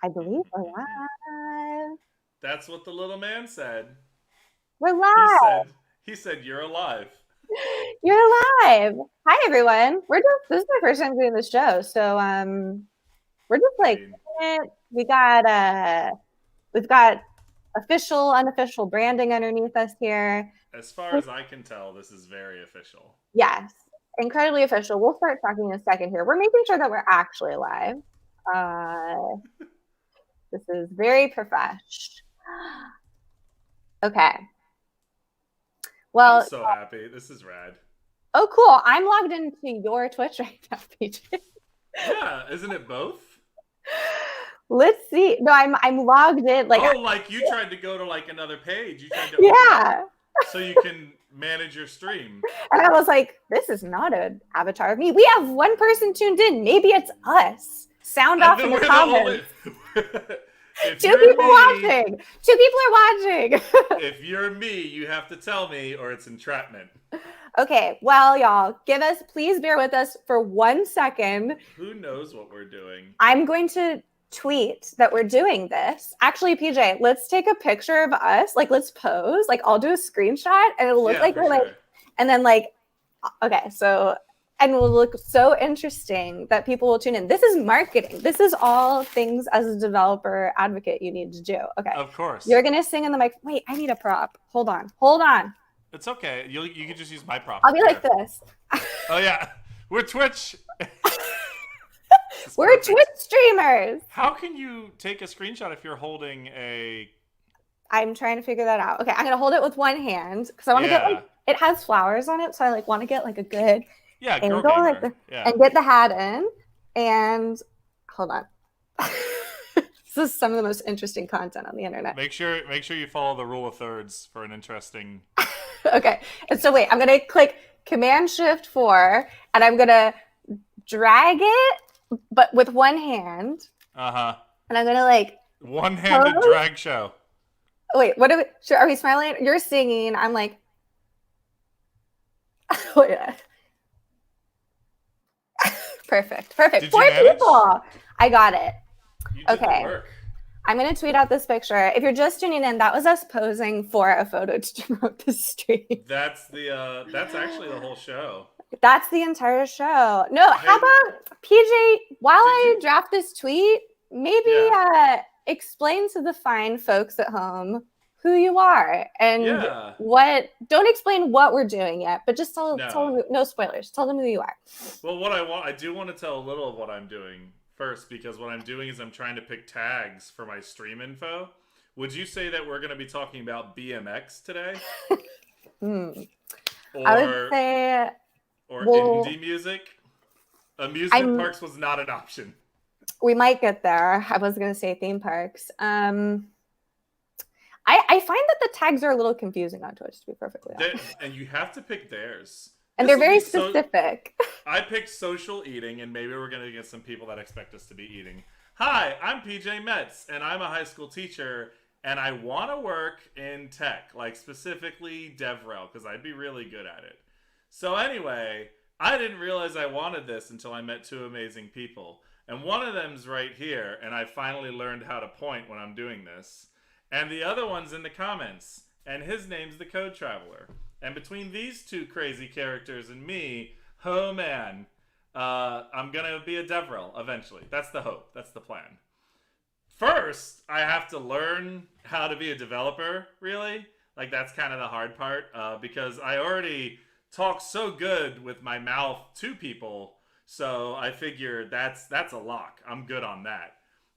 I believe we're live. That's what the little man said. We're He live. said, he said, you're alive. You're live. Hi everyone. This is my first time doing this show, so we're just I like mean, it. We've got official, unofficial branding underneath us here. as far as I can tell, this is very official. Yes, incredibly official. We'll start talking in a second here. We're making sure that we're actually live. This is very profesh. Okay. I'm Well, so happy. This is rad. oh cool. I'm logged into your Twitch right now, PJ. Yeah, isn't it both? Let's see. No, I'm logged in. Like, Oh, like you tried to go to like another page. You tried to open up yeah. so you can manage your stream. And I was like, this is not an avatar of me. We have one person tuned in. Maybe it's us. Sound And off in then the we're the only. comments. If Two you're people me, watching. Two people are watching. if you're me, you have to tell me or it's entrapment. Okay. Well, y'all, please bear with us for 1 second. Who knows what we're doing? I'm going to tweet that we're doing this. Actually, PJ, let's take a picture of us. Like, let's pose. Like, I'll do a screenshot and it'll look Yeah, like for we're like, sure. and then like, okay, so, and will look so interesting that people will tune in. This is marketing. This is all things as a developer advocate you need to do. Okay. Of course. You're going to sing in the mic. Wait, I need a prop. Hold on. Hold on. It's okay. You can just use my prop. I'll be like this. Oh yeah, we're Twitch. We're Twitch streamers. How can you take a screenshot if you're holding a? I'm trying to figure that out. Okay, I'm gonna hold it with one hand because I want to get like it has flowers on it, so I like want to get like a good girl angle gamer. like Yeah. and get the hat in. And hold on, this is some of the most interesting content on the internet. Make sure you follow the rule of thirds for an interesting. Okay, and so wait, I'm gonna click Command Shift 4, and I'm gonna drag it, but with one hand. And I'm gonna like one-handed drag show. Wait, what are we smiling? You're singing. I'm like, oh yeah. Perfect. Did Four you manage? people. I got it. You did Okay. the work. I'm gonna tweet out this picture. If you're just tuning in, that was us posing for a photo to promote the stream. That's actually the whole show. That's the entire show. No, Hey, how about PJ? While I draft this tweet, maybe explain to the fine folks at home who you are and what. Don't explain what we're doing yet, but just tell them, no spoilers. Tell them who you are. Well, I do want to tell a little of what I'm doing first, because what I'm doing is I'm trying to pick tags for my stream info. Would you say that we're going to be talking about BMX today? I would say, indie music. Amusement parks was not an option. We might get there. I was going to say theme parks. I find that the tags are a little confusing on Twitch, to be perfectly honest. And you have to pick theirs. And they're very specific. I picked social eating, and maybe we're going to get some people that expect us to be eating. Hi, I'm PJ Metz, and I'm a high school teacher, and I want to work in tech, like specifically DevRel, because I'd be really good at it. So anyway, I didn't realize I wanted this until I met two amazing people. And one of them's right here, and I finally learned how to point when I'm doing this. And the other one's in the comments, and his name's the Code Traveler. And between these two crazy characters and me, oh man, I'm gonna be a DevRel eventually. That's the hope. That's the plan. First, I have to learn how to be a developer, really. Like, that's kind of the hard part, because I already talk so good with my mouth to people, so I figure that's a lock. I'm good on that.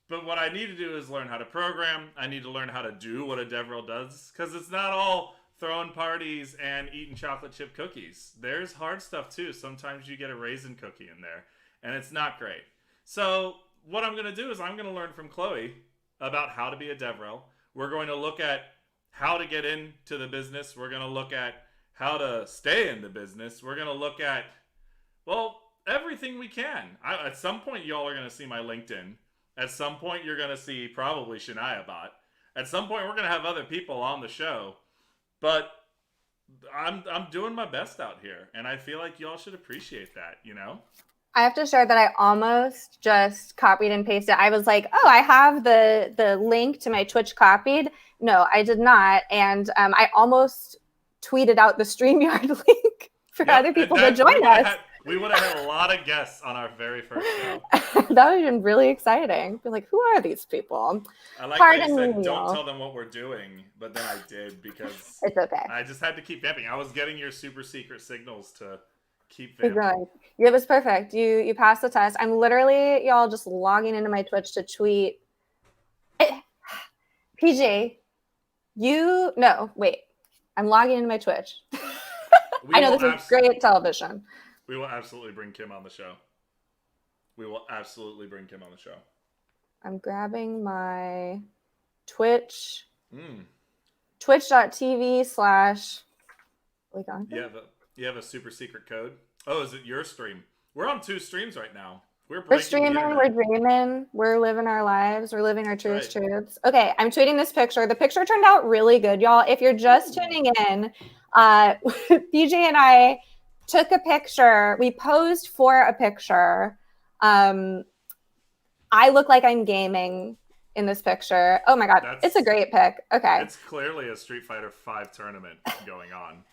But what I need to do is learn how to program. I need to learn how to do what a DevRel does, because it's not all throwing parties and eating chocolate chip cookies. There's hard stuff too. Sometimes you get a raisin cookie in there, and it's not great. So what I'm going to do is I'm going to learn from Chloe about how to be a DevRel. We're going to look at how to get into the business. We're going to look at how to stay in the business. We're going to look at, well, everything we can. At some point, y'all are going to see my LinkedIn. At some point, you're going to see probably Shania Bot. At some point, we're going to have other people on the show. But I'm doing my best out here, and I feel like y'all should appreciate that, you know? I have to share that I almost just copied and pasted. I was like, oh, I have the link to my Twitch copied. No, I did not. And I almost tweeted out the StreamYard link for other people to join us. We would have had a lot of guests on our very first show. That would have been really exciting. Be like, who are these people? I like how you said, don't tell them what we're doing, but then I did because it's okay. I just had to keep vamping. I was getting your super secret signals to keep vamping. Exactly. Yeah, it was perfect. You passed the test. I'm literally, y'all, just logging into my Twitch to tweet. PJ, I'm logging into my Twitch. I know this is great television. We will absolutely bring Kim on the show. We will absolutely bring Kim on the show. I'm grabbing my Twitch. Twitch.tv/ You have a super secret code? Oh, is it your stream? We're on 2 streams right now. We're streaming, we're dreaming, we're living our lives, we're living our truest truths. Okay, I'm tweeting this picture. The picture turned out really good, y'all. If you're just tuning in, PJ and I took a picture. We posed for a picture. I look like I'm gaming in this picture. Oh my God, it's a great pic. Okay. It's clearly a Street Fighter 5 tournament going on.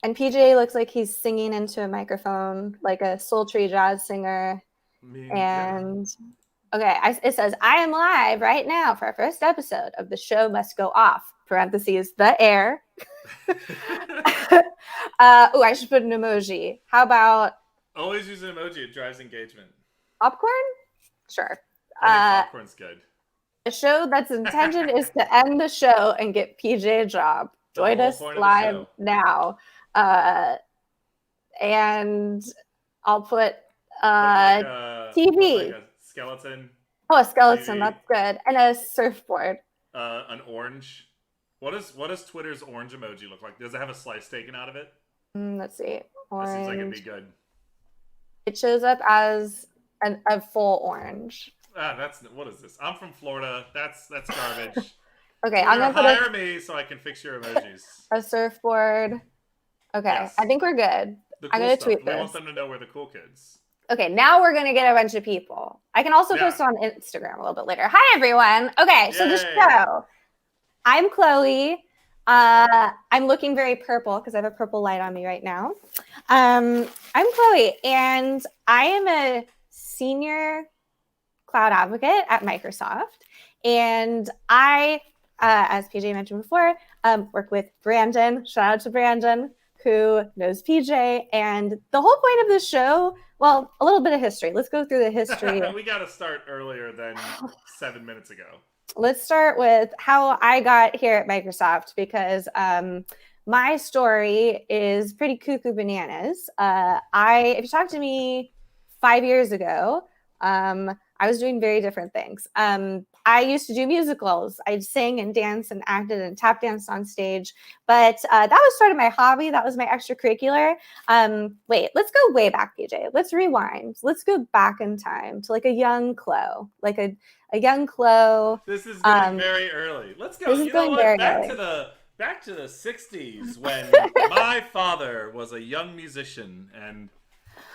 And PJ looks like he's singing into a microphone, like a sultry jazz singer. It says, I am live right now for our first episode of The Show Must Go Off, parentheses, the air. I should put an emoji. How about... Always use an emoji. It drives engagement. Popcorn? Sure. I think popcorn's good. A show that's intention is to end the show and get PJ a job. Join us live now. And I'll put TV. Like a skeleton. Oh, a skeleton. TV. That's good. And a surfboard. An orange. What does Twitter's orange emoji look like? Does it have a slice taken out of it? Let's see. Orange. That seems like it'd be good. It shows up as a full orange. What is this? I'm from Florida. That's garbage. Okay, I'm gonna hire me so I can fix your emojis. A surfboard. Okay, yes. I think we're good. I'm gonna tweet this. We want them to know we're the cool kids. Okay, now we're gonna get a bunch of people. I can also post on Instagram a little bit later. Hi everyone. Okay, so the show. I'm Chloe. I'm looking very purple because I have a purple light on me right now. I'm Chloe, and I am a senior cloud advocate at Microsoft. And I, as PJ mentioned before, work with Brandon. Shout out to Brandon, who knows PJ. And the whole point of the show, well, a little bit of history. Let's go through the history. We got to start earlier than 7 minutes ago. Let's start with how I got here at Microsoft, because my story is pretty cuckoo bananas. If you talked to me 5 years ago, I was doing very different things. I used to do musicals. I'd sing and dance and acted and tap danced on stage. But that was sort of my hobby. That was my extracurricular. Wait, let's go way back, PJ. Let's rewind. Let's go back in time to like a young Chloe, like a young Chloe. This is going very early. Let's go. You know what? Back to the 60s when my father was a young musician and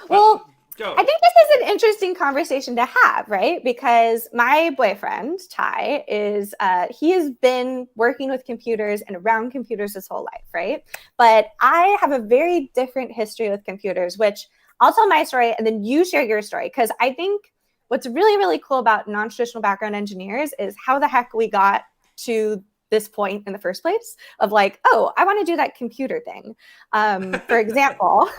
go. I think this is an interesting conversation to have, right? Because my boyfriend, Ty, he has been working with computers and around computers his whole life, right? But I have a very different history with computers, which I'll tell my story and then you share your story. Because I think what's really, really cool about non-traditional background engineers is how the heck we got to this point in the first place of like, oh, I want to do that computer thing. For example,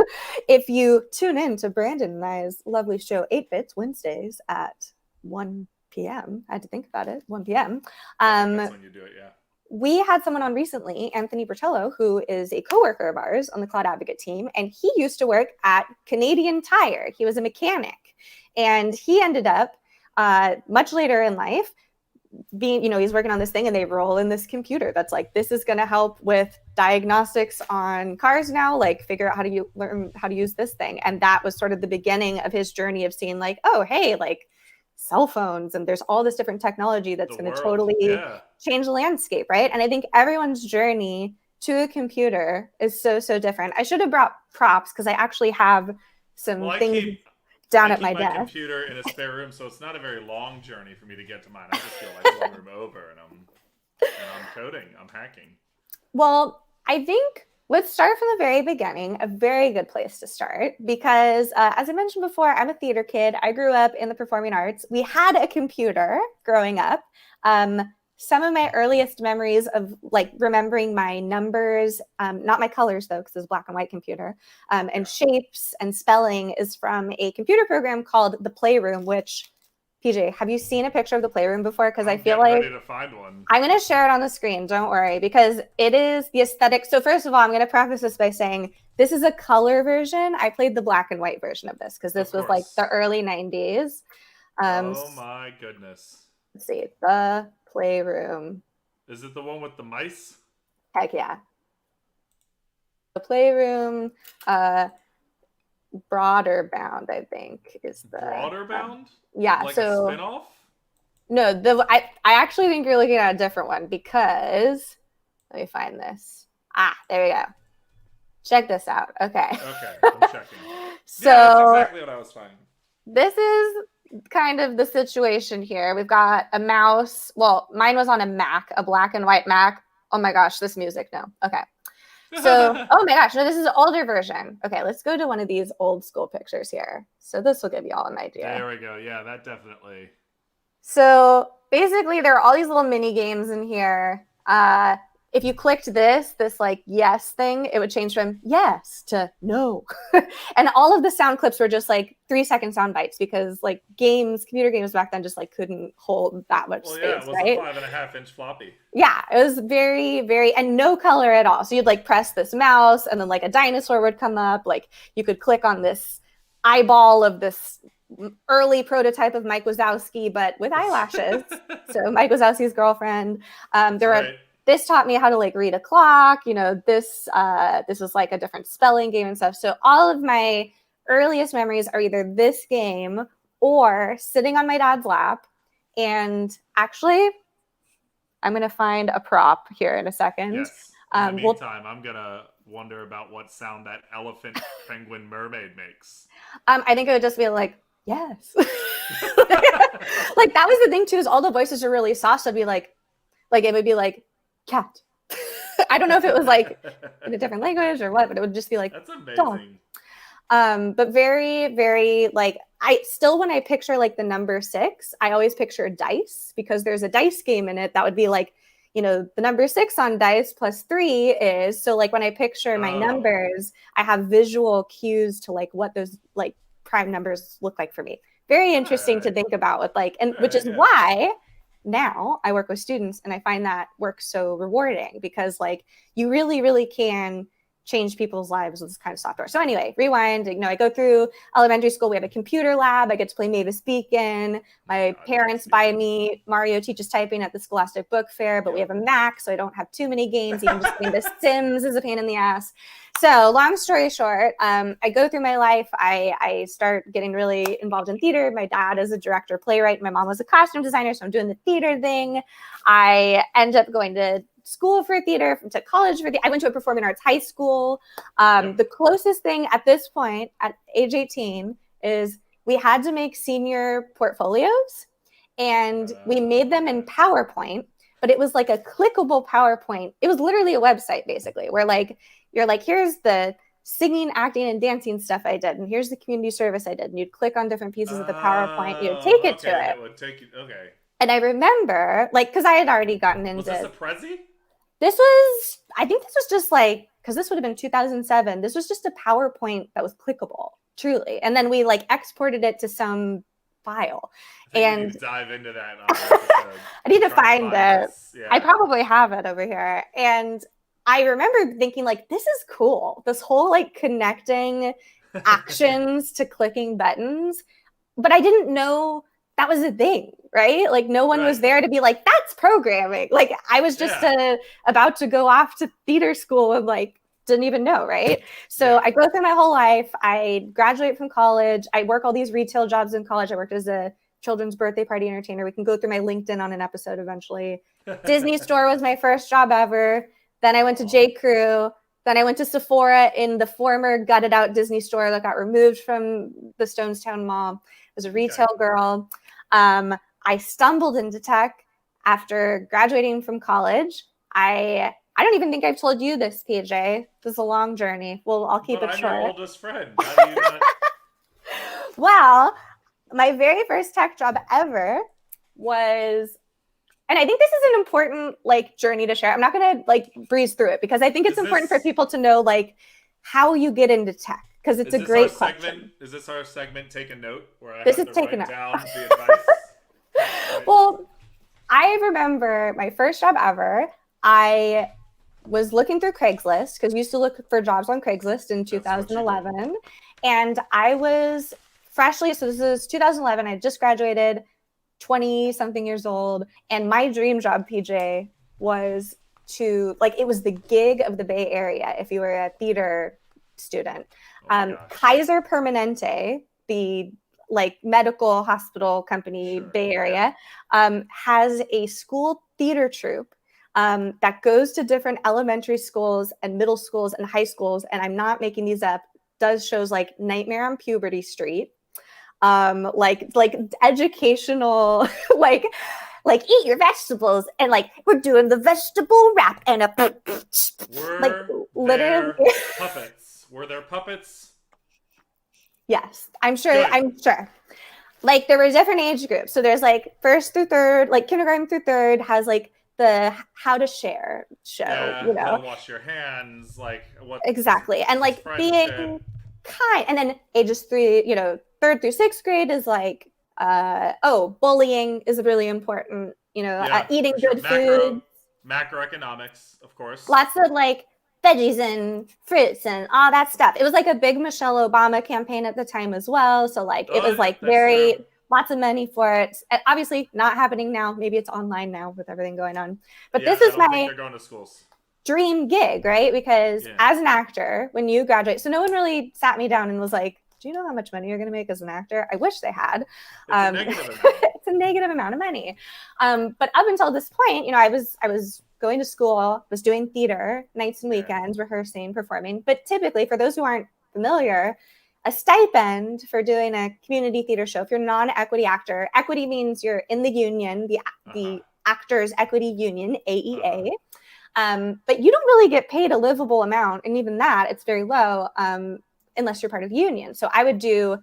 if you tune in to Brandon and I's lovely show 8 Bits Wednesdays at 1 p.m. I had to think about it, 1 p.m. That's when you do it, yeah. We had someone on recently, Anthony Bertello, who is a coworker of ours on the Cloud Advocate team, and he used to work at Canadian Tire. He was a mechanic, and he ended up much later in life he's working on this thing and they roll in this computer that's like, this is going to help with diagnostics on cars now, like figure out how to learn how to use this thing. And that was sort of the beginning of his journey of seeing like, oh, hey, like cell phones and there's all this different technology that's going to totally change the landscape, right? And I think everyone's journey to a computer is so, so different. I should have brought props because I actually have some things down I at keep my desk. computer in a spare room, so it's not a very long journey for me to get to mine. I just feel like one room over, and I'm coding. I'm hacking. Well, I think let's start from the very beginning. A very good place to start because, as I mentioned before, I'm a theater kid. I grew up in the performing arts. We had a computer growing up. Some of my earliest memories of like remembering my numbers, not my colors though, because it's a black and white computer, and shapes and spelling is from a computer program called The Playroom, which, PJ, have you seen a picture of The Playroom before? Because I feel like ready to find one. I'm going to share it on the screen. Don't worry, because it is the aesthetic. So first of all, I'm going to preface this by saying this is a color version. I played the black and white version of this because this was like the early 90s. Oh my goodness. Let's see. The Playroom. Is it the one with the mice? Heck yeah. The Playroom, Broader Bound, I think, is the Broader Bound? Yeah. Like so a spin-off? No, I actually think you're looking at a different one because let me find this. There we go. Check this out. Okay. Okay, I'm checking. So that's exactly what I was finding. This is kind of the situation here. We've got a mouse. Well, mine was on a Mac, a black and white Mac. Oh my gosh, this music. No. Okay. So, oh my gosh, no, this is an older version. Okay, let's go to one of these old school pictures here. So this will give you all an idea. There we go. Yeah, that definitely. So basically, there are all these little mini games in here. If you clicked this like yes thing, it would change from yes to no. And all of the sound clips were just like 3-second sound bites because like computer games back then just like couldn't hold that much space. Yeah, it was right? a 5.5-inch floppy. Yeah, it was very, very, and no color at all. So you'd like press this mouse and then like a dinosaur would come up. Like you could click on this eyeball of this early prototype of Mike Wazowski, but with eyelashes. So Mike Wazowski's girlfriend. This taught me how to like read a clock. This was like a different spelling game and stuff. So all of my earliest memories are either this game or sitting on my dad's lap. And actually, I'm going to find a prop here in a second. Yes. In the meantime, I'm going to wonder about what sound that elephant, penguin, mermaid makes. I think it would just be like, yes. Like that was the thing too, is all the voices are really soft. So it'd be like it would be like cat. I don't know if it was like in a different language or what, but it would just be like, that's amazing. Dog. But very, very like when I picture like the number 6, I always picture dice because there's a dice game in it that would be like, the number 6 on dice plus 3 is. So like when I picture my numbers, I have visual cues to like what those like prime numbers look like for me. Very interesting to think about with like, and which is why now I work with students and I find that work so rewarding because like you really, really can change people's lives with this kind of software. So anyway, rewind, I go through elementary school. We have a computer lab. I get to play Mavis Beacon. My parents buy me Mario Teaches Typing at the Scholastic Book Fair, but we have a Mac, so I don't have too many games. Even just playing The Sims is a pain in the ass. So long story short, I go through my life. I start getting really involved in theater. My dad is a director, playwright. My mom was a costume designer, so I'm doing the theater thing. I end up going to school for theater, to college for I went to a performing arts high school. The closest thing at this point, at age 18, is we had to make senior portfolios, and we made them in PowerPoint, but it was like a clickable PowerPoint. It was literally a website, basically, where like you're like, here's the singing, acting, and dancing stuff I did, and here's the community service I did, and you'd click on different pieces of the PowerPoint, you'd take it to it. It would take you, okay. And I remember, like, because I had already gotten into... Was this a Prezi? I think this was just like, because this would have been 2007. This was just a PowerPoint that was clickable, truly. And then we like exported it to some file. And we need to dive into that. I need to find it. Yeah. I probably have it over here. And I remember thinking like, this is cool. This whole like connecting actions to clicking buttons. But I didn't know that was a thing, right? Like no one was there to be like, that's programming. Like I was just about to go off to theater school and like, didn't even know, right? So I go through my whole life. I graduate from college. I work all these retail jobs in college. I worked as a children's birthday party entertainer. We can go through my LinkedIn on an episode eventually. Disney Store was my first job ever. Then I went to J. Crew. Then I went to Sephora in the former gutted out Disney store that got removed from the Stonestown Mall. I was a retail girl. I stumbled into tech after graduating from college. I don't even think I've told you this, PJ. This is a long journey. Well, I'll keep it short. I'm your oldest friend. How do you not? Well, my very first tech job ever was, and I think this is an important like journey to share. I'm not going to like breeze through it because I think it's important for people to know like how you get into tech because it's a great question. Is this our segment? Take a note where I this have is to taking write down the advice. Well, I remember my first job ever. I was looking through Craigslist because we used to look for jobs on Craigslist in 2011, and I was freshly, so this is 2011. I just graduated, 20 something years old. And my dream job, PJ, was to like, it was the gig of the Bay Area. If you were a theater student, Kaiser Permanente, the like medical hospital company, Bay Area, has a school theater troupe that goes to different elementary schools and middle schools and high schools. And I'm not making these up, does shows like Nightmare on Puberty Street, like educational, like eat your vegetables, and like we're doing the vegetable wrap and a like literally puppets. Were there puppets? Yes, I'm sure. Good. I'm sure. Like there were different age groups. So there's like first through third, like kindergarten through third has like the how to share show, how to wash your hands, like what exactly, and like being kind. And then ages 3, third through 6th grade is like, bullying is really important. Eating good food, macroeconomics, of course. Lots of like veggies and fruits and all that stuff. It was like a big Michelle Obama campaign at the time as well. So like it was like lots of money for it. And obviously not happening now. Maybe it's online now with everything going on. But this is my they're going to schools. Dream gig, right? Because as an actor, when you graduate, so no one really sat me down and was like, do you know how much money you're going to make as an actor? I wish they had. It's a negative amount of money. But up until this point, I was going to school, was doing theater nights and weekends, rehearsing, performing. But typically, for those who aren't familiar, a stipend for doing a community theater show, if you're non-equity actor, equity means you're in the union, the Actors Equity Union, AEA. But you don't really get paid a livable amount. And even that, it's very low unless you're part of union. So I would do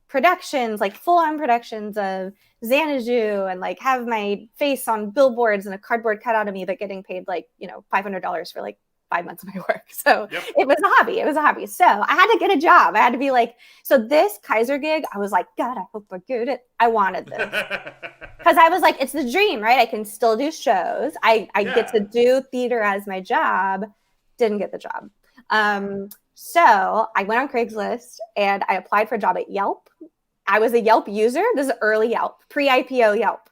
productions, like full-on productions of Xanadu and like have my face on billboards and a cardboard cutout of me, but getting paid like, $500 for like 5 months of my work. So It was a hobby. So I had to get a job. I had to be like, so this Kaiser gig, I was like, God, I hope I get it. I wanted this. Because I was like, it's the dream, right? I can still do shows. I get to do theater as my job. Didn't get the job. So I went on Craigslist and I applied for a job at Yelp. I was a Yelp user. This is early Yelp, pre-IPO Yelp.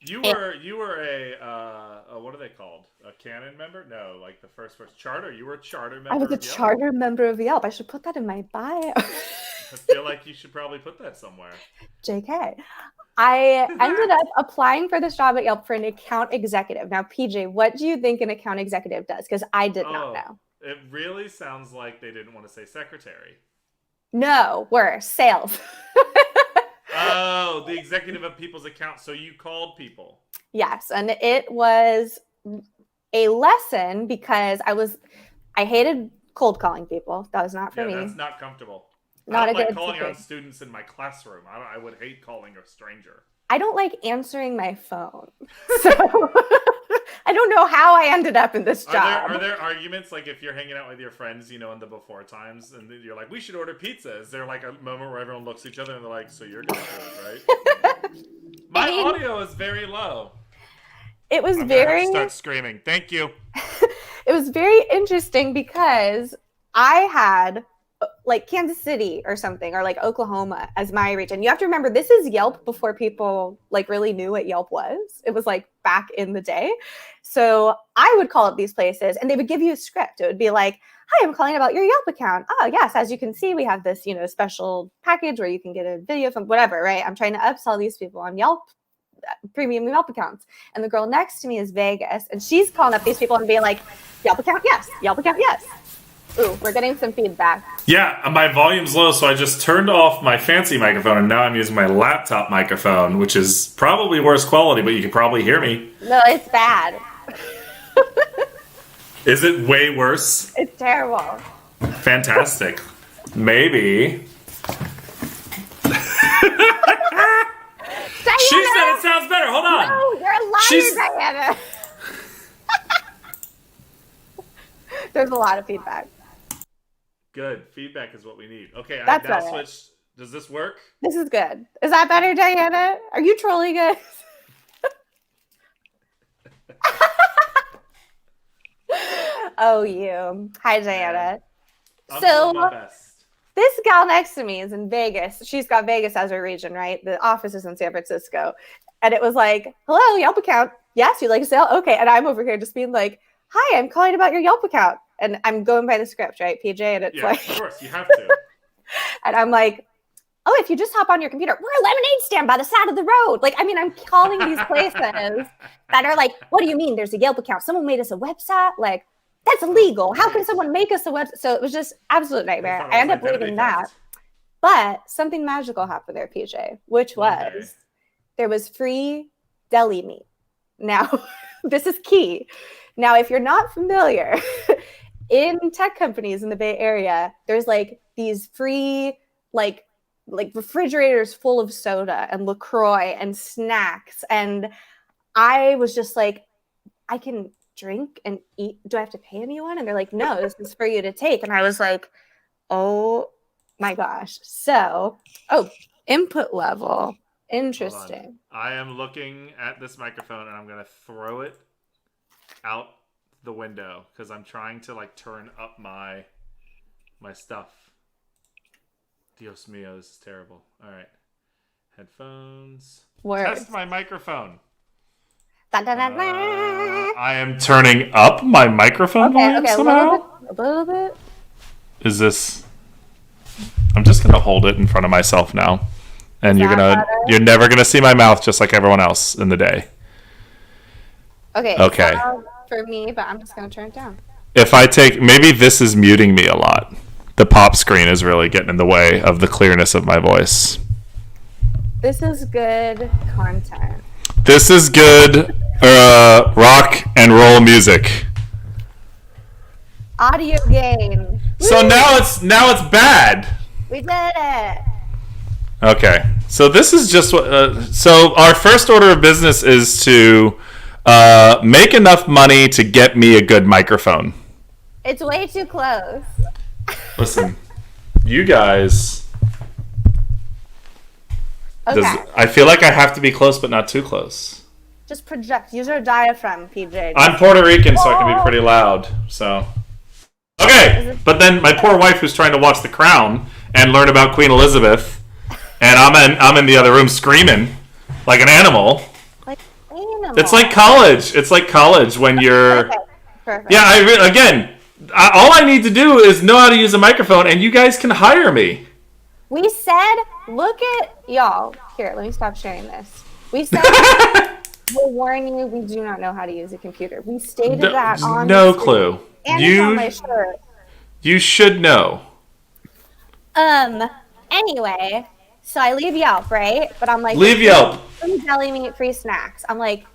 You were a what are they called? A canon member? No, like the first charter. You were a charter member. I was a charter member of Yelp. I should put that in my bio. I feel like you should probably put that somewhere. JK. I ended up applying for this job at Yelp for an account executive. Now, PJ, what do you think an account executive does? Because I did not know. It really sounds like they didn't want to say secretary. No, worse, sales. Oh, the executive of people's accounts. So you called people. Yes, and it was a lesson because I hated cold calling people. That was not for me. That's not comfortable. Not I don't like calling on students in my classroom. I would hate calling a stranger. I don't like answering my phone. So I don't know how I ended up in this job. Are there arguments, like if you're hanging out with your friends, in the before times, and you're like, we should order pizza? Is there like a moment where everyone looks at each other and they're like, so you're going to do it, right? My audio is very low. It was I'm gonna have to start screaming. Thank you. It was very interesting because I had like Kansas City or something, or like Oklahoma as my region. You have to remember, this is Yelp before people like really knew what Yelp was. It was like back in the day. So I would call up these places and they would give you a script. It would be like, hi, I'm calling about your Yelp account. Oh yes, as you can see, we have this, special package where you can get a video from whatever, right? I'm trying to upsell these people on Yelp, premium Yelp accounts. And the girl next to me is Vegas, and she's calling up these people and being like, Yelp account, yes. Yelp account, yes. Ooh, we're getting some feedback. Yeah, my volume's low, so I just turned off my fancy microphone, and now I'm using my laptop microphone, which is probably worse quality, but you can probably hear me. No, it's bad. Is it way worse? It's terrible. Fantastic. Maybe. Diana! She said it sounds better. Hold on. No, you're a liar, Diana. There's a lot of feedback. Good. Feedback is what we need. Okay, That's I've now better. switched. Does this work? This is good. Is that better, Diana? Are you trolling us? Oh, you. Hi, Diana. I'm So, doing my best. this gal next to me is in Vegas. She's got Vegas as her region, right? The office is in San Francisco. And it was like, hello, Yelp account. Yes, you like to sell? Okay. And I'm over here just being like, hi, I'm calling about your Yelp account. And I'm going by the script, right, PJ? And it's like, of course, you have to. and I'm like, oh, if you just hop on your computer, we're a lemonade stand by the side of the road. Like, I mean, I'm calling these places that are like, what do you mean? There's a Yelp account. Someone made us a website. Like, that's illegal. How can someone make us a website? So it was just absolute nightmare. I ended up leaving that. But something magical happened there, PJ, which was there was free deli meat. Now, this is key. Now, if you're not familiar, in tech companies in the Bay Area, there's like these free, like refrigerators full of soda and LaCroix and snacks. And I was just like, I can drink and eat. Do I have to pay anyone? And they're like, no, this is for you to take. And I was like, oh my gosh. So, input level. Interesting. I am looking at this microphone and I'm going to throw it out the window because I'm trying to like turn up my stuff. Dios mío, this is terrible. All right. Headphones. Test my microphone. I am turning up my microphone volume somehow. A little bit. Is this... I'm just going to hold it in front of myself now. And you're never going to see my mouth just like everyone else in the day. Okay. For me, but I'm just going to turn it down. If I take... Maybe this is muting me a lot. The pop screen is really getting in the way of the clearness of my voice. This is good content. This is good rock and roll music. Audio gain. So now it's bad. We did it. Okay. So this is just what... so our first order of business is to make enough money to get me a good microphone. It's way too close. Listen, you guys... Okay. I feel like I have to be close, but not too close. Just project. Use your diaphragm, PJ. I'm Puerto Rican, so I can be pretty loud. So, okay. But then my poor wife, who's trying to watch The Crown and learn about Queen Elizabeth, and I'm in the other room screaming like an animal. Like animal. It's like college. It's like college when you're. Perfect. Yeah. All I need to do is know how to use a microphone, and you guys can hire me. We said, look at y'all. Here, let me stop sharing this. We said, we'll warn you, we do not know how to use a computer. We stated that on no clue. And it's on my shirt. You should know. Anyway, so I leave Yelp, right? But I'm like, leave Yelp. Free deli meat, free snacks. I'm like,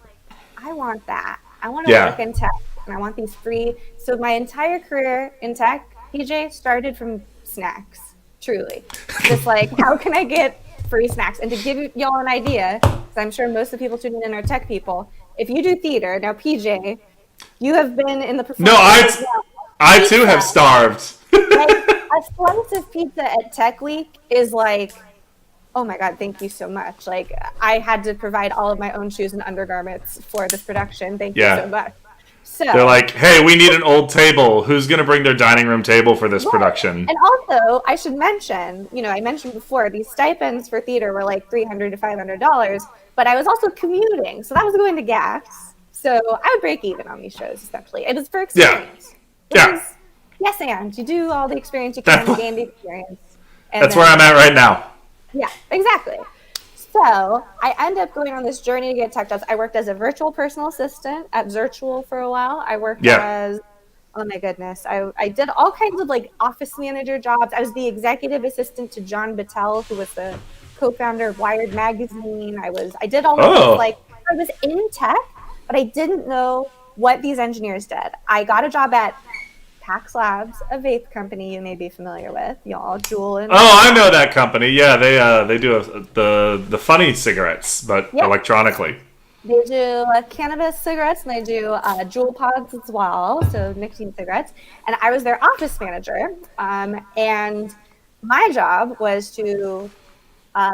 I want that. I want to work in tech, and I want these free. So my entire career in tech, PJ, started from snacks. Truly. Just like, how can I get free snacks? And to give y'all an idea, because I'm sure most of the people tuning in are tech people, if you do theater, now PJ, you have been in the performance. No, I too have starved. Like, a slice of pizza at Tech Week is like, oh my God, thank you so much. Like, I had to provide all of my own shoes and undergarments for this production. Thank you so much. So, they're like, hey, we need an old table. Who's going to bring their dining room table for this production? And also, I should mention, I mentioned before, these stipends for theater were like $300 to $500, but I was also commuting. So that was going to gas. So I would break even on these shows, essentially. It was for experience. Yeah. Yes, and you do all the experience you can to gain the experience. That's where I'm at right now. Yeah, exactly. So I end up going on this journey to get tech jobs. I worked as a virtual personal assistant at Zirtual for a while. I worked as Oh my goodness. I did all kinds of like office manager jobs. I was the executive assistant to John Battelle, who was the co-founder of Wired Magazine. I did all of this, like, I was in tech, but I didn't know what these engineers did. I got a job at Pax Labs, a vape company you may be familiar with, y'all. Juul and I know that company. Yeah, they do the funny cigarettes, but electronically. They do cannabis cigarettes, and they do Juul pods as well, so nicotine cigarettes. And I was their office manager, and my job was to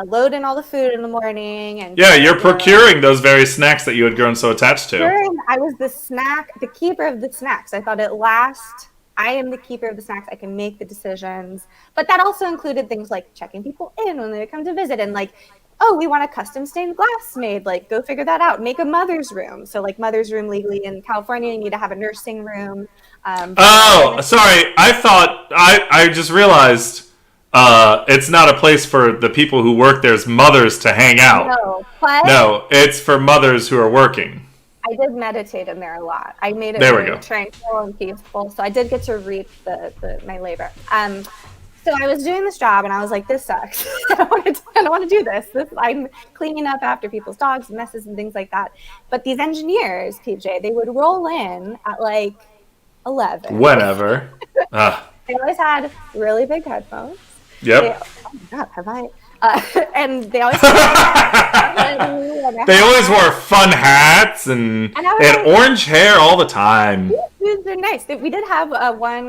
load in all the food in the morning. And you're procuring those very snacks that you had grown so attached to. I was the keeper of the snacks. I thought at last I am the keeper of the snacks. I can make the decisions. But that also included things like checking people in when they come to visit, and like, oh, we want a custom stained glass made. Like, go figure that out. Make a mother's room. So, like, mother's room legally in California, you need to have a nursing room. Sorry. I thought I just realized it's not a place for the people who work there's mothers to hang out. No, it's for mothers who are working. I did meditate in there a lot. I made it very tranquil and peaceful. So I did get to reap my labor. So I was doing this job, and I was like, this sucks. I don't want to do this. I'm cleaning up after people's dogs and messes and things like that. But these engineers, PJ, they would roll in at like 11. Whenever. They always had really big headphones. Yep. Oh my God, have I? And they always they always wore fun hats, and they had orange hair all the time. They're nice. We did have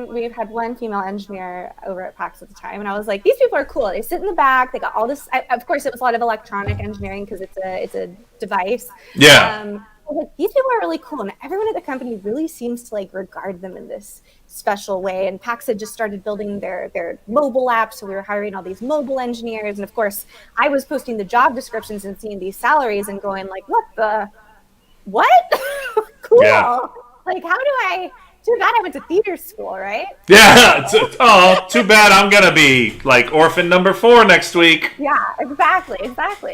we had one female engineer over at PAX at the time, and I was like, these people are cool. They sit in the back. They got all this. Of course, it was a lot of electronic engineering because it's a device. Yeah. Like, these people are really cool, and everyone at the company really seems to like regard them in this special way. And PAX had just started building their mobile app, so we were hiring all these mobile engineers. And of course, I was posting the job descriptions and seeing these salaries and going like, what? Cool. Yeah. Like, how do I? Too bad I went to theater school, right? Yeah. Too bad I'm gonna be like orphan number 4 next week. Yeah, exactly.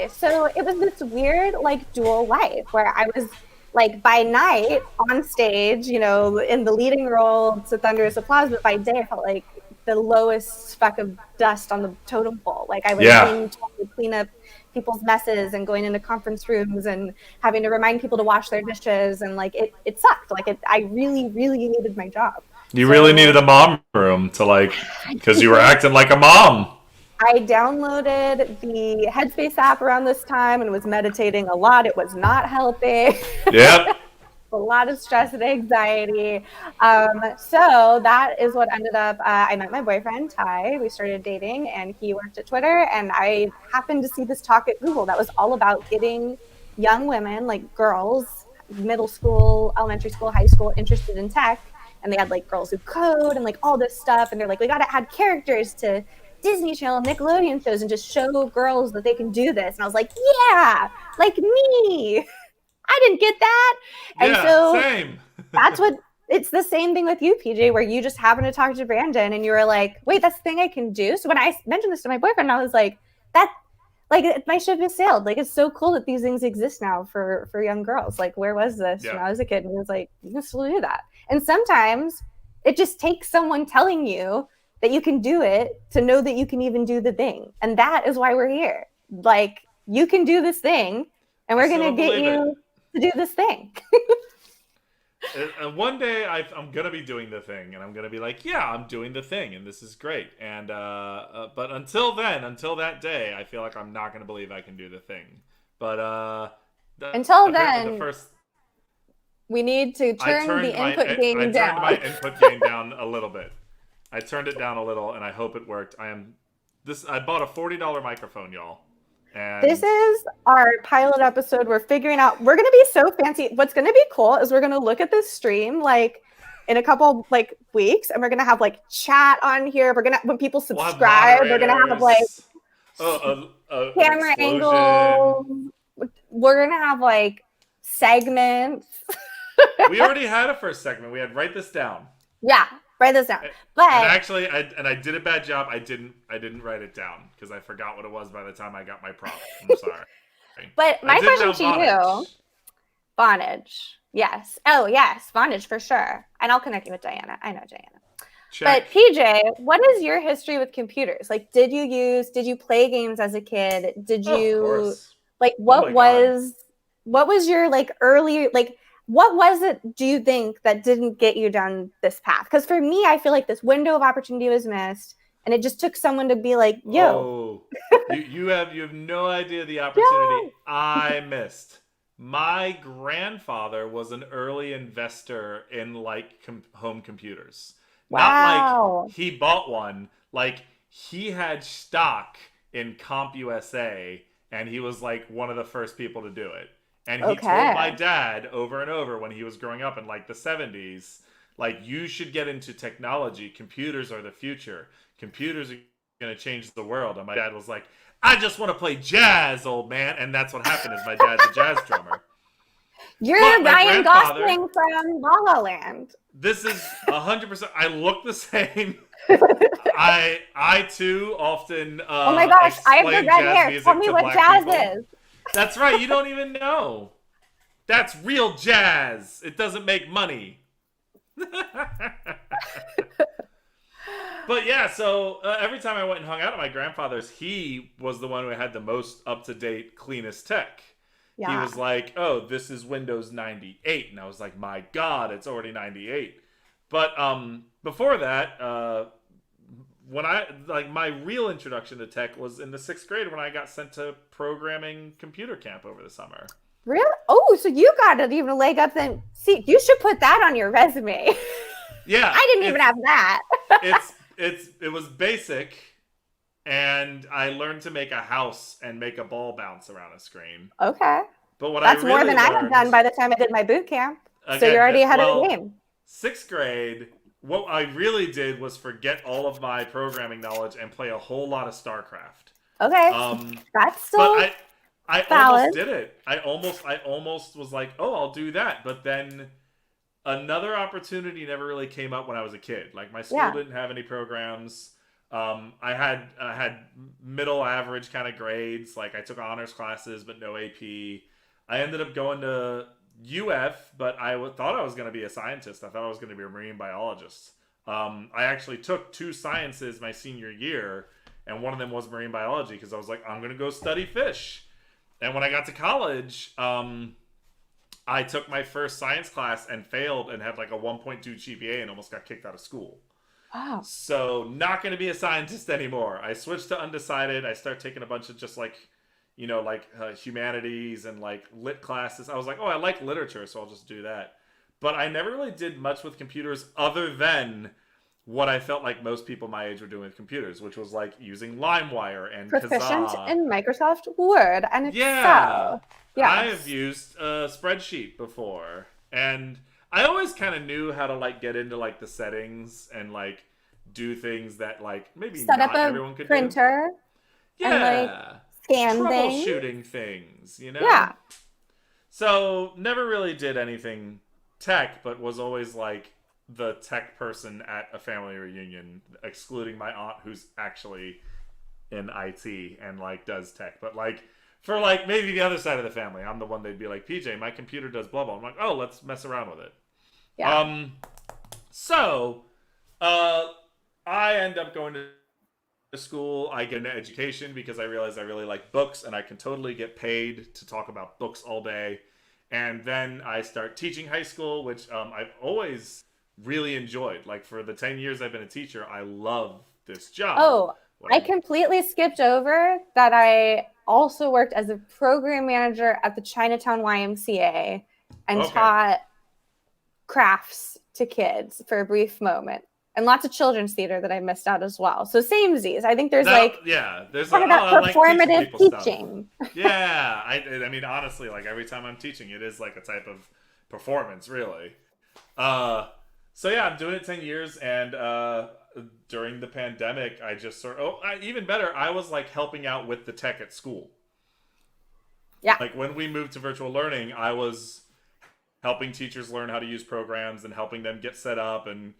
So it was this weird like dual life where I was like by night on stage, you know, in the leading role to thunderous applause, but by day I felt like the lowest speck of dust on the totem pole. Like I was being told to clean up people's messes and going into conference rooms and having to remind people to wash their dishes, and like it sucked. Like I really, really hated my job. You really needed a mom room to like, because you were acting like a mom. I downloaded the Headspace app around this time and was meditating a lot. It was not helping. Yep. A lot of stress and anxiety. So that is what ended up, I met my boyfriend, Ty. We started dating, and he worked at Twitter, and I happened to see this talk at Google that was all about getting young women, like girls, middle school, elementary school, high school, interested in tech. And they had like girls who code and like all this stuff. And they're like, we got to add characters to Disney Channel, Nickelodeon shows, and just show girls that they can do this. And I was like, yeah, like me. I didn't get that. And so same. That's what, it's the same thing with you, PJ, where you just happened to talk to Brandon and you were like, wait, that's the thing I can do. So when I mentioned this to my boyfriend, I was like, my ship has sailed. Like, it's so cool that these things exist now for young girls. Like, where was this when I was a kid? And it was like, you can still do that. And sometimes it just takes someone telling you that you can do it to know that you can even do the thing. And that is why we're here. Like, you can do this thing, and we're going to get you to do this thing. And one day I'm going to be doing the thing, and I'm going to be like, yeah, I'm doing the thing, and this is great. And but until that day, I feel like I'm not going to believe I can do the thing. But until then, we need to turn the input gain down. I turned my input gain down a little bit. I turned it down a little, and I hope it worked. I bought a $40 microphone, y'all. And this is our pilot episode. We're figuring out, we're going to be so fancy. What's going to be cool is we're going to look at this stream like in a couple like weeks, and we're going to have like chat on here. We're going to, when people subscribe, we're going to have like camera angles. We're going to have like segments. We already had a first segment. We had write this down. Yeah. Write this down. But and actually, I did a bad job. I didn't write it down because I forgot what it was by the time I got my prop. I'm sorry. But my question to you Vonage. Yes. Oh, yes. Vonage for sure. And I'll connect you with Diana. I know Diana. Check. But PJ, what is your history with computers? Like, did you play games as a kid? Did you, of course. like, what was your, like, early, like, what was it, do you think, that didn't get you down this path? Because for me, I feel like this window of opportunity was missed, and it just took someone to be like, yo. You have no idea the opportunity I missed. My grandfather was an early investor in like home computers. Wow. Not like he bought one, like he had stock in CompUSA, and he was like one of the first people to do it. And he told my dad over and over when he was growing up in like the 70s, like, you should get into technology. Computers are the future. Computers are going to change the world. And my dad was like, I just want to play jazz, old man. And that's what happened, is my dad's a jazz drummer. You're Ryan Gosling from La La Land. This is 100%. I look the same. I too often oh my gosh, I have the red hair. Tell me what jazz is. That's right. You don't even know. That's real jazz. It doesn't make money. But yeah, so every time I went and hung out at my grandfather's, he was the one who had the most up-to-date, cleanest tech. Yeah. He was like, oh, this is Windows 98. And I was like, my God, it's already 98. But before that, when my real introduction to tech was in the 6th grade when I got sent to programming computer camp over the summer. Really? Oh, so you got it even a leg up then. See, you should put that on your resume. Yeah. I didn't even have that. It was basic, and I learned to make a house and make a ball bounce around a screen. Okay. But what That's more than I had done by the time I did my boot camp. Okay, so you're already ahead of the game. 6th grade, what I really did was forget all of my programming knowledge and play a whole lot of StarCraft. Okay. That's still but I almost did it. I almost was like, oh, I'll do that. But then another opportunity never really came up when I was a kid. Like, my school didn't have any programs. I had middle average kind of grades. Like, I took honors classes, but no AP. I ended up going to UF, but I thought I was going to be a scientist. I thought I was going to be a marine biologist. I actually took 2 sciences my senior year, and one of them was marine biology, because I was like, I'm going to go study fish. And when I got to college, I took my first science class and failed and had like a 1.2 GPA and almost got kicked out of school. Wow. So not going to be a scientist anymore. I switched to undecided. I started taking a bunch of just like, humanities and like lit classes. I was like, oh, I like literature, so I'll just do that. But I never really did much with computers other than what I felt like most people my age were doing with computers, which was like using LimeWire and proficient Kazaa. in Microsoft Word and Excel. Yeah. Yes. I have used a spreadsheet before, and I always kind of knew how to like get into like the settings and like do things that like maybe set not up a everyone could printer. do. Yeah. And, like, scan troubleshooting things, Yeah. So never really did anything tech, but was always like the tech person at a family reunion, excluding my aunt who's actually in IT and like does tech. But like for like maybe the other side of the family, I'm the one they'd be like, PJ, my computer does blah blah. I'm like, oh, let's mess around with it. Yeah. So I end up going to school. I get into education because I realize I really like books and I can totally get paid to talk about books all day. And then I start teaching high school, which I've always really enjoyed. Like for the 10 years I've been a teacher, I love this job. Oh, I completely skipped over that I also worked as a program manager at the Chinatown YMCA and taught crafts to kids for a brief moment. And lots of children's theater that I missed out as well. So samesies. I think there's there's talk about performative teaching. Yeah, I mean honestly, like every time I'm teaching, it is like a type of performance, really. So yeah, I'm doing it 10 years, and during the pandemic, I just even better, I was like helping out with the tech at school. Yeah. Like when we moved to virtual learning, I was helping teachers learn how to use programs and helping them get set up, and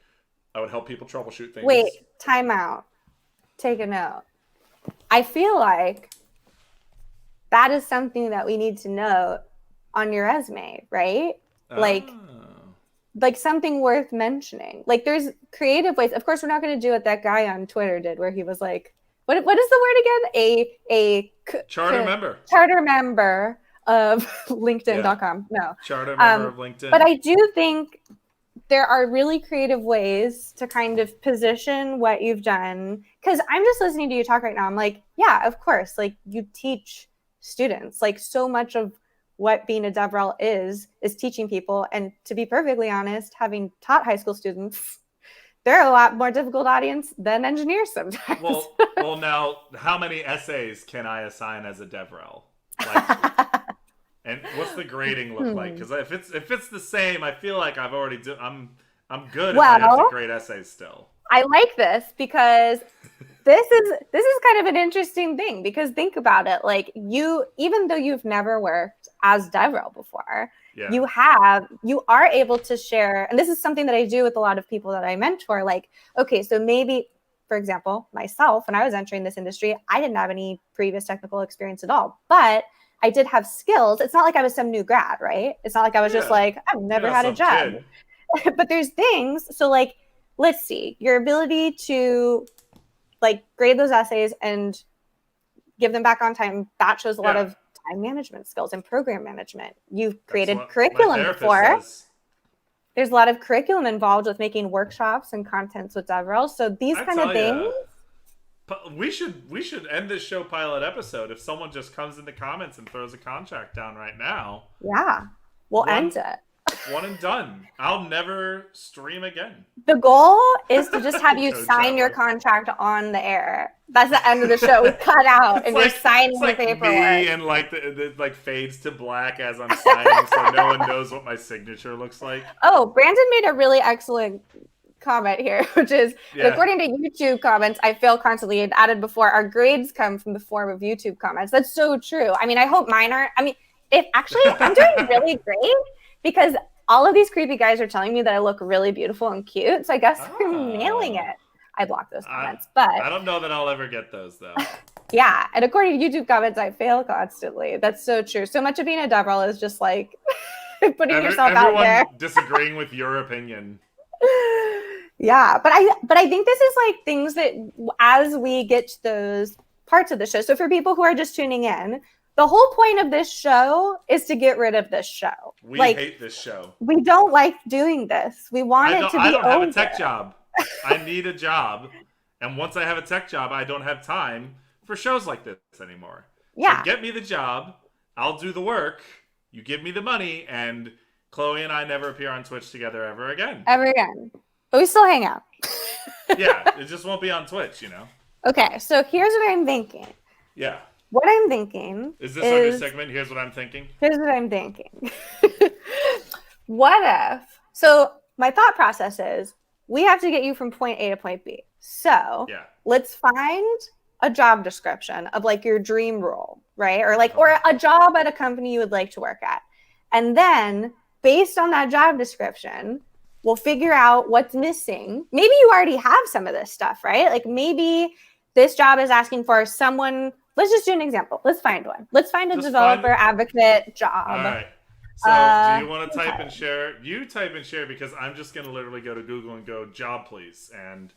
I would help people troubleshoot things. Wait, time out. Take a note. I feel like that is something that we need to note on your resume, right? Like Oh. something worth mentioning. Like there's creative ways. Of course, we're not going to do what that guy on Twitter did, where he was like, "What is the word again? Charter member. Charter member of LinkedIn.com." No, charter member of LinkedIn. But I do think there are really creative ways to kind of position what you've done. Because I'm just listening to you talk right now. I'm like, yeah, of course. Like you teach students. Like so much of what being a DevRel is teaching people. And to be perfectly honest, having taught high school students, they're a lot more difficult audience than engineers sometimes. Well, now, how many essays can I assign as a DevRel? Like, and what's the grading look like? Because if it's the same, I feel like I'm good if I have to grade essays still. I like this because this is kind of an interesting thing, because think about it. Like even though you've never worked as DevRel before, you are able to share, and this is something that I do with a lot of people that I mentor. Like, okay, so maybe, for example, myself, when I was entering this industry, I didn't have any previous technical experience at all, but I did have skills. It's not like I was some new grad, right? It's not like I was just like, I've never had a job. But there's things. So like, let's see, your ability to like grade those essays and give them back on time, that shows a lot of time management skills and program management. You've created curriculum before. There's a lot of curriculum involved with making workshops and contents with DevRel. So these kind of things. We should end this show pilot episode if someone just comes in the comments and throws a contract down right now. Yeah, we'll end it. One and done. I'll never stream again. The goal is to just have you sign your contract on the air. That's the end of the show. We cut out and you're signing the paperwork. Me and like the like fades to black as I'm signing, so no one knows what my signature looks like. Oh, Brandon made a really excellent comment here, which is, according to YouTube comments, I fail constantly and added before, our grades come from the form of YouTube comments. That's so true. I mean, I hope mine aren't. I mean, I'm doing really great because all of these creepy guys are telling me that I look really beautiful and cute. So I guess I'm nailing it. I block those comments, but I don't know that I'll ever get those though. Yeah, and according to YouTube comments, I fail constantly. That's so true. So much of being a DevRel is just like putting yourself out there. Everyone disagreeing with your opinion. Yeah, but I think this is like things that as we get to those parts of the show. So for people who are just tuning in, the whole point of this show is to get rid of this show. We hate this show. We don't like doing this. We want it to be over. I don't have a tech job. I need a job. And once I have a tech job, I don't have time for shows like this anymore. Yeah. So get me the job. I'll do the work. You give me the money. And Chloe and I never appear on Twitch together ever again. Ever again. But we still hang out. Yeah. It just won't be on Twitch, you know? Okay. So here's what I'm thinking. Yeah. What I'm thinking is this our new segment? Here's what I'm thinking. Here's what I'm thinking. What if? So my thought process is we have to get you from point A to point B. So let's find a job description of like your dream role, right? Or like, or a job at a company you would like to work at. And then based on that job description, we'll figure out what's missing. Maybe you already have some of this stuff, right? Like maybe this job is asking for someone. Let's just do an example. Let's find one. Let's find a developer advocate job. All right. So do you want to type and share? You type and share because I'm just going to literally go to Google and go job, please. And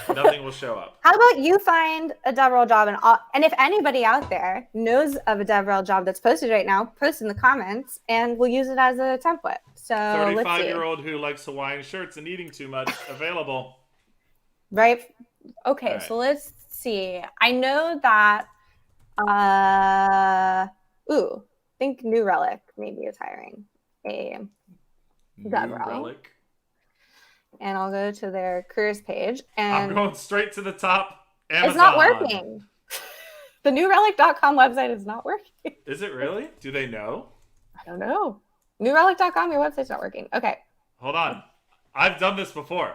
nothing will show up. How about you find a DevRel job and if anybody out there knows of a DevRel job that's posted right now, post in the comments and we'll use it as a template. So 35-year-old who likes Hawaiian shirts and eating too much available. Right. Okay. Right. So let's see. I know that. I think New Relic maybe is hiring a DevRel. And I'll go to their careers page. And I'm going straight to the top. Amazon. It's not working. The newrelic.com website is not working. Is it really? Do they know? I don't know. Newrelic.com, your website's not working. Okay. Hold on. I've done this before.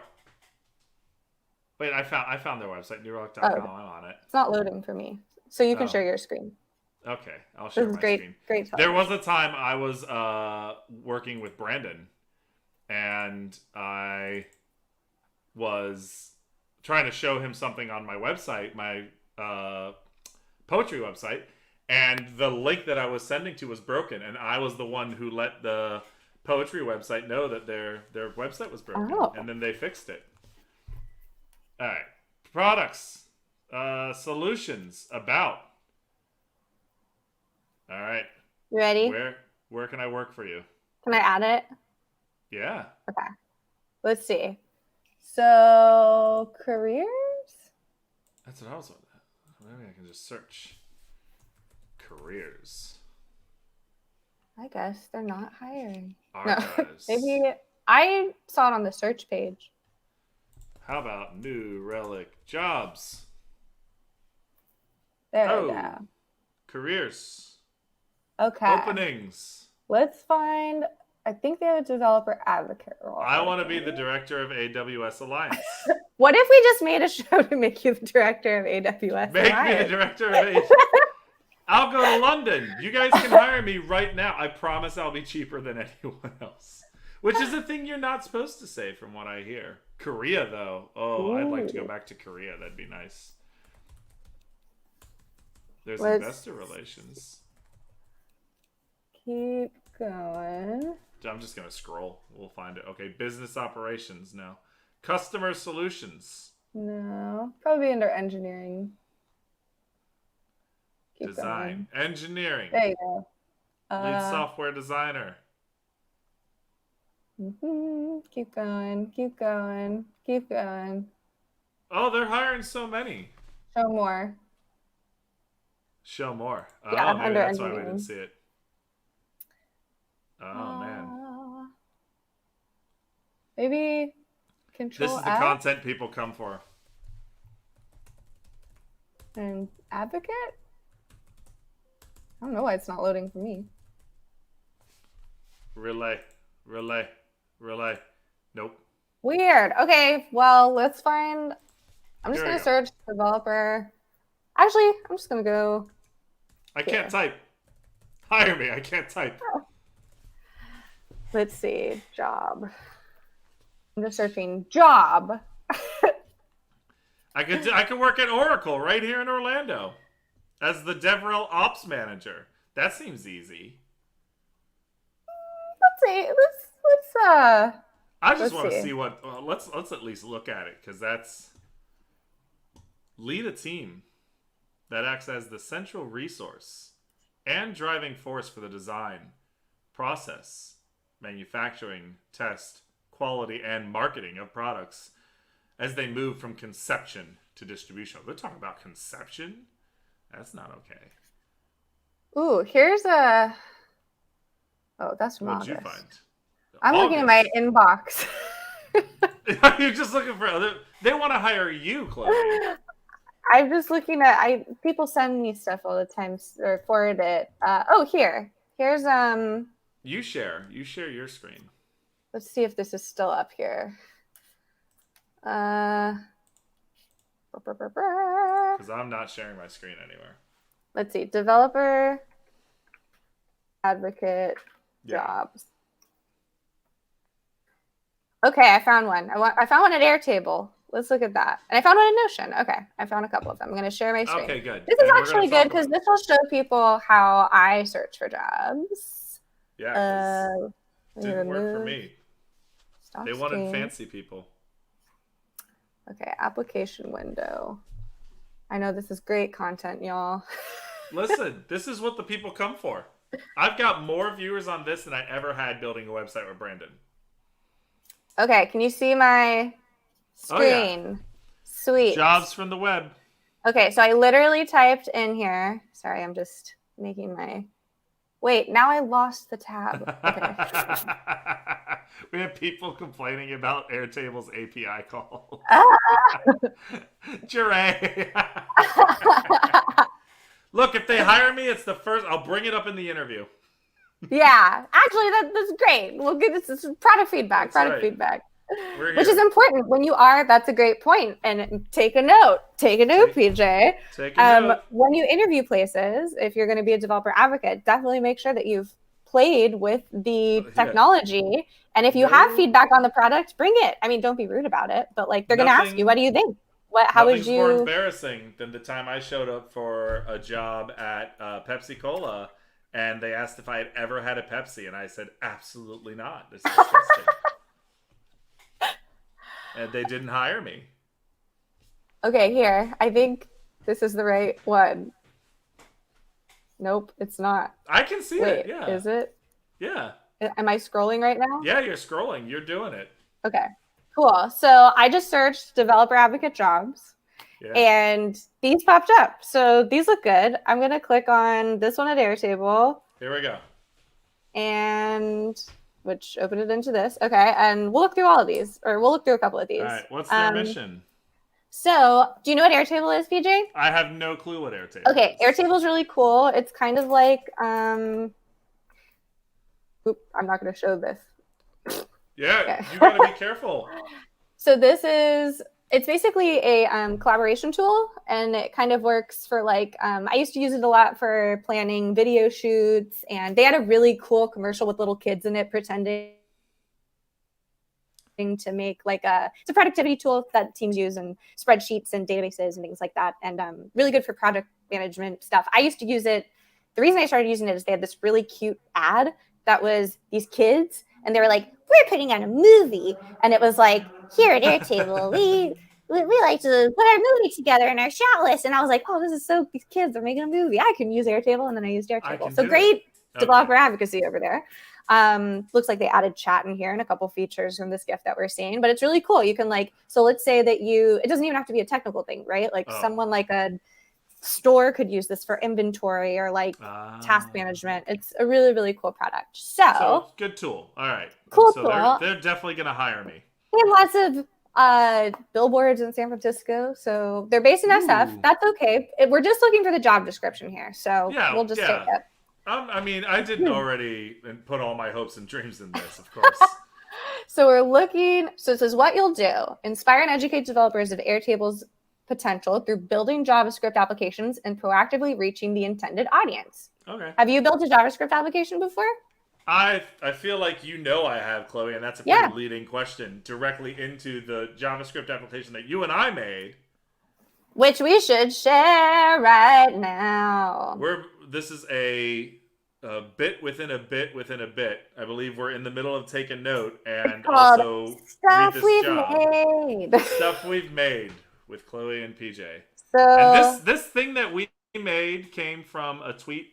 Wait, I found their website, newrelic.com. I'm on it. It's not loading for me. So you can share your screen. Okay, I'll share my screen. Great. There was a time I was working with Brandon, and I was trying to show him something on my website, my poetry website, And the link that I was sending to was broken, and I was the one who let the poetry website know that their website was broken, and then they fixed it. All right, products, solutions, about. All right, you ready? Where can I work for you? Can I add it? Yeah. Okay. Let's see. So careers. That's what I was wondering. Maybe I can just search careers. I guess they're not hiring. Archives. No, maybe I saw it on the search page. How about New Relic jobs? There we go. Careers. Okay. Openings. Let's find. I think they have a developer advocate role. I want to be the director of AWS Alliance. What if we just made a show to make you the director of AWS Make Alliance? me the director of AWS. I'll go to London. You guys can hire me right now. I promise I'll be cheaper than anyone else. Which is a thing you're not supposed to say from what I hear. Korea, though. Oh, I'd like to go back to Korea. That'd be nice. There's investor relations. Keep going. I'm just going to scroll. We'll find it. Okay, business operations now. Customer solutions. No. Probably under engineering. Keep Design. going. Engineering. There you go. Lead software designer. Keep going. Keep going. Keep going. Oh, they're hiring so many. Show more. Show more. Yeah, maybe that's why we didn't see it. Oh, man. Maybe Control This is the F content people come for. and advocate? I don't know why it's not loading for me. Relay. Nope. Weird. Okay, well, let's find... I'm just going to search developer. Actually, I'm just going to go... I can't type. Hire me. I can't type. Let's see. Job. I'm just searching job. I could work at Oracle right here in Orlando as the DevRel Ops Manager. That seems easy. Let's see. I just want to see what. Let's at least look at it, because that's lead a team that acts as the central resource and driving force for the design, process, manufacturing, test, quality, and marketing of products as they move from conception to distribution. They're talking about conception? That's not okay. Ooh, here's a... Oh, that's from What'd August. you find? I'm looking at my inbox. You're just looking for other... They want to hire you, Chloe. I'm just looking at... People send me stuff all the time, or forward it. Here's... You share your screen. Let's see if this is still up here. Because I'm not sharing my screen anywhere. Let's see. Developer, advocate, jobs. Okay, I found one. I found one at Airtable. Let's look at that. And I found one in Notion. Okay, I found a couple of them. I'm going to share my screen. Okay, good. This is actually good because this will show people how I search for jobs. Yeah, it didn't work for me. They wanted fancy people. Okay, application window. I know this is great content, y'all. Listen, this is what the people come for. I've got more viewers on this than I ever had building a website with Brandon. Okay, can you see my screen? Oh, yeah. Sweet. Jobs from the web. Okay, so I literally typed in here. Sorry, I'm just making my... Wait, now I lost the tab. Okay. We have people complaining about Airtable's API call. Jure. Look, if they hire me, it's the first. I'll bring it up in the interview. Yeah, actually, that's great. We'll get this product feedback. Which is important when you are. That's a great point. And take a note. Take a note, PJ. Take a note. When you interview places, if you're going to be a developer advocate, definitely make sure that you've played with the technology. And if you have feedback on the product, bring it. I mean, don't be rude about it, but like they're going to ask you, what do you think? What? How would Nothing's more you? embarrassing than the time I showed up for a job at Pepsi Cola, and they asked if I had ever had a Pepsi, and I said absolutely not. It's disgusting. And they didn't hire me. Okay, here. I think this is the right one. Nope, it's not. I can see Wait, it. Yeah. is it? Yeah. Am I scrolling right now? Yeah, you're scrolling. You're doing it. Okay, cool. So I just searched developer advocate jobs, Yeah. and these popped up. So these look good. I'm going to click on this one at Airtable. Here we go. And which opened it into this. Okay, and we'll look through all of these, or we'll look through a couple of these. All right. What's their mission? So, do you know what Airtable is, PJ? I have no clue what Airtable Okay, is. Airtable is really cool. It's kind of like, I'm not going to show this. Yeah, okay. You gotta be careful. So it's basically a collaboration tool, and it kind of works for like, I used to use it a lot for planning video shoots, and they had a really cool commercial with little kids in it pretending to make like it's a productivity tool that teams use and spreadsheets and databases and things like that, and really good for project management stuff. I used to use it. The reason I started using it is they had this really cute ad that was these kids, and they were like, we're putting on a movie, and it was like, here at Airtable we like to put our movie together in our shot list, and I was like, oh, this is so, these kids are making a movie, I can use Airtable. And then I used Airtable. So great developer advocacy over there. Looks like they added chat in here and a couple features from this gift that we're seeing, but it's really cool. You can like, so let's say that it doesn't even have to be a technical thing, right? Like someone like a store could use this for inventory or like task management. It's a really, really cool product. So good tool. All right. Cool so tool. They're definitely going to hire me. They have lots of billboards in San Francisco. So they're based in SF. That's okay. We're just looking for the job description here. So we'll just take it. I mean, I didn't already put all my hopes and dreams in this, of course. So we're looking. So it says what you'll do: inspire and educate developers of Airtable's potential through building JavaScript applications and proactively reaching the intended audience. Okay. Have you built a JavaScript application before? I feel like I have, Chloe, and that's a pretty leading question directly into the JavaScript application that you and I made. Which we should share right now. This is a bit within a bit within a bit. I believe we're in the middle of taking note and also stuff read this we've job. made. Stuff we've made with Chloe and PJ. So, and this thing that we made came from a tweet.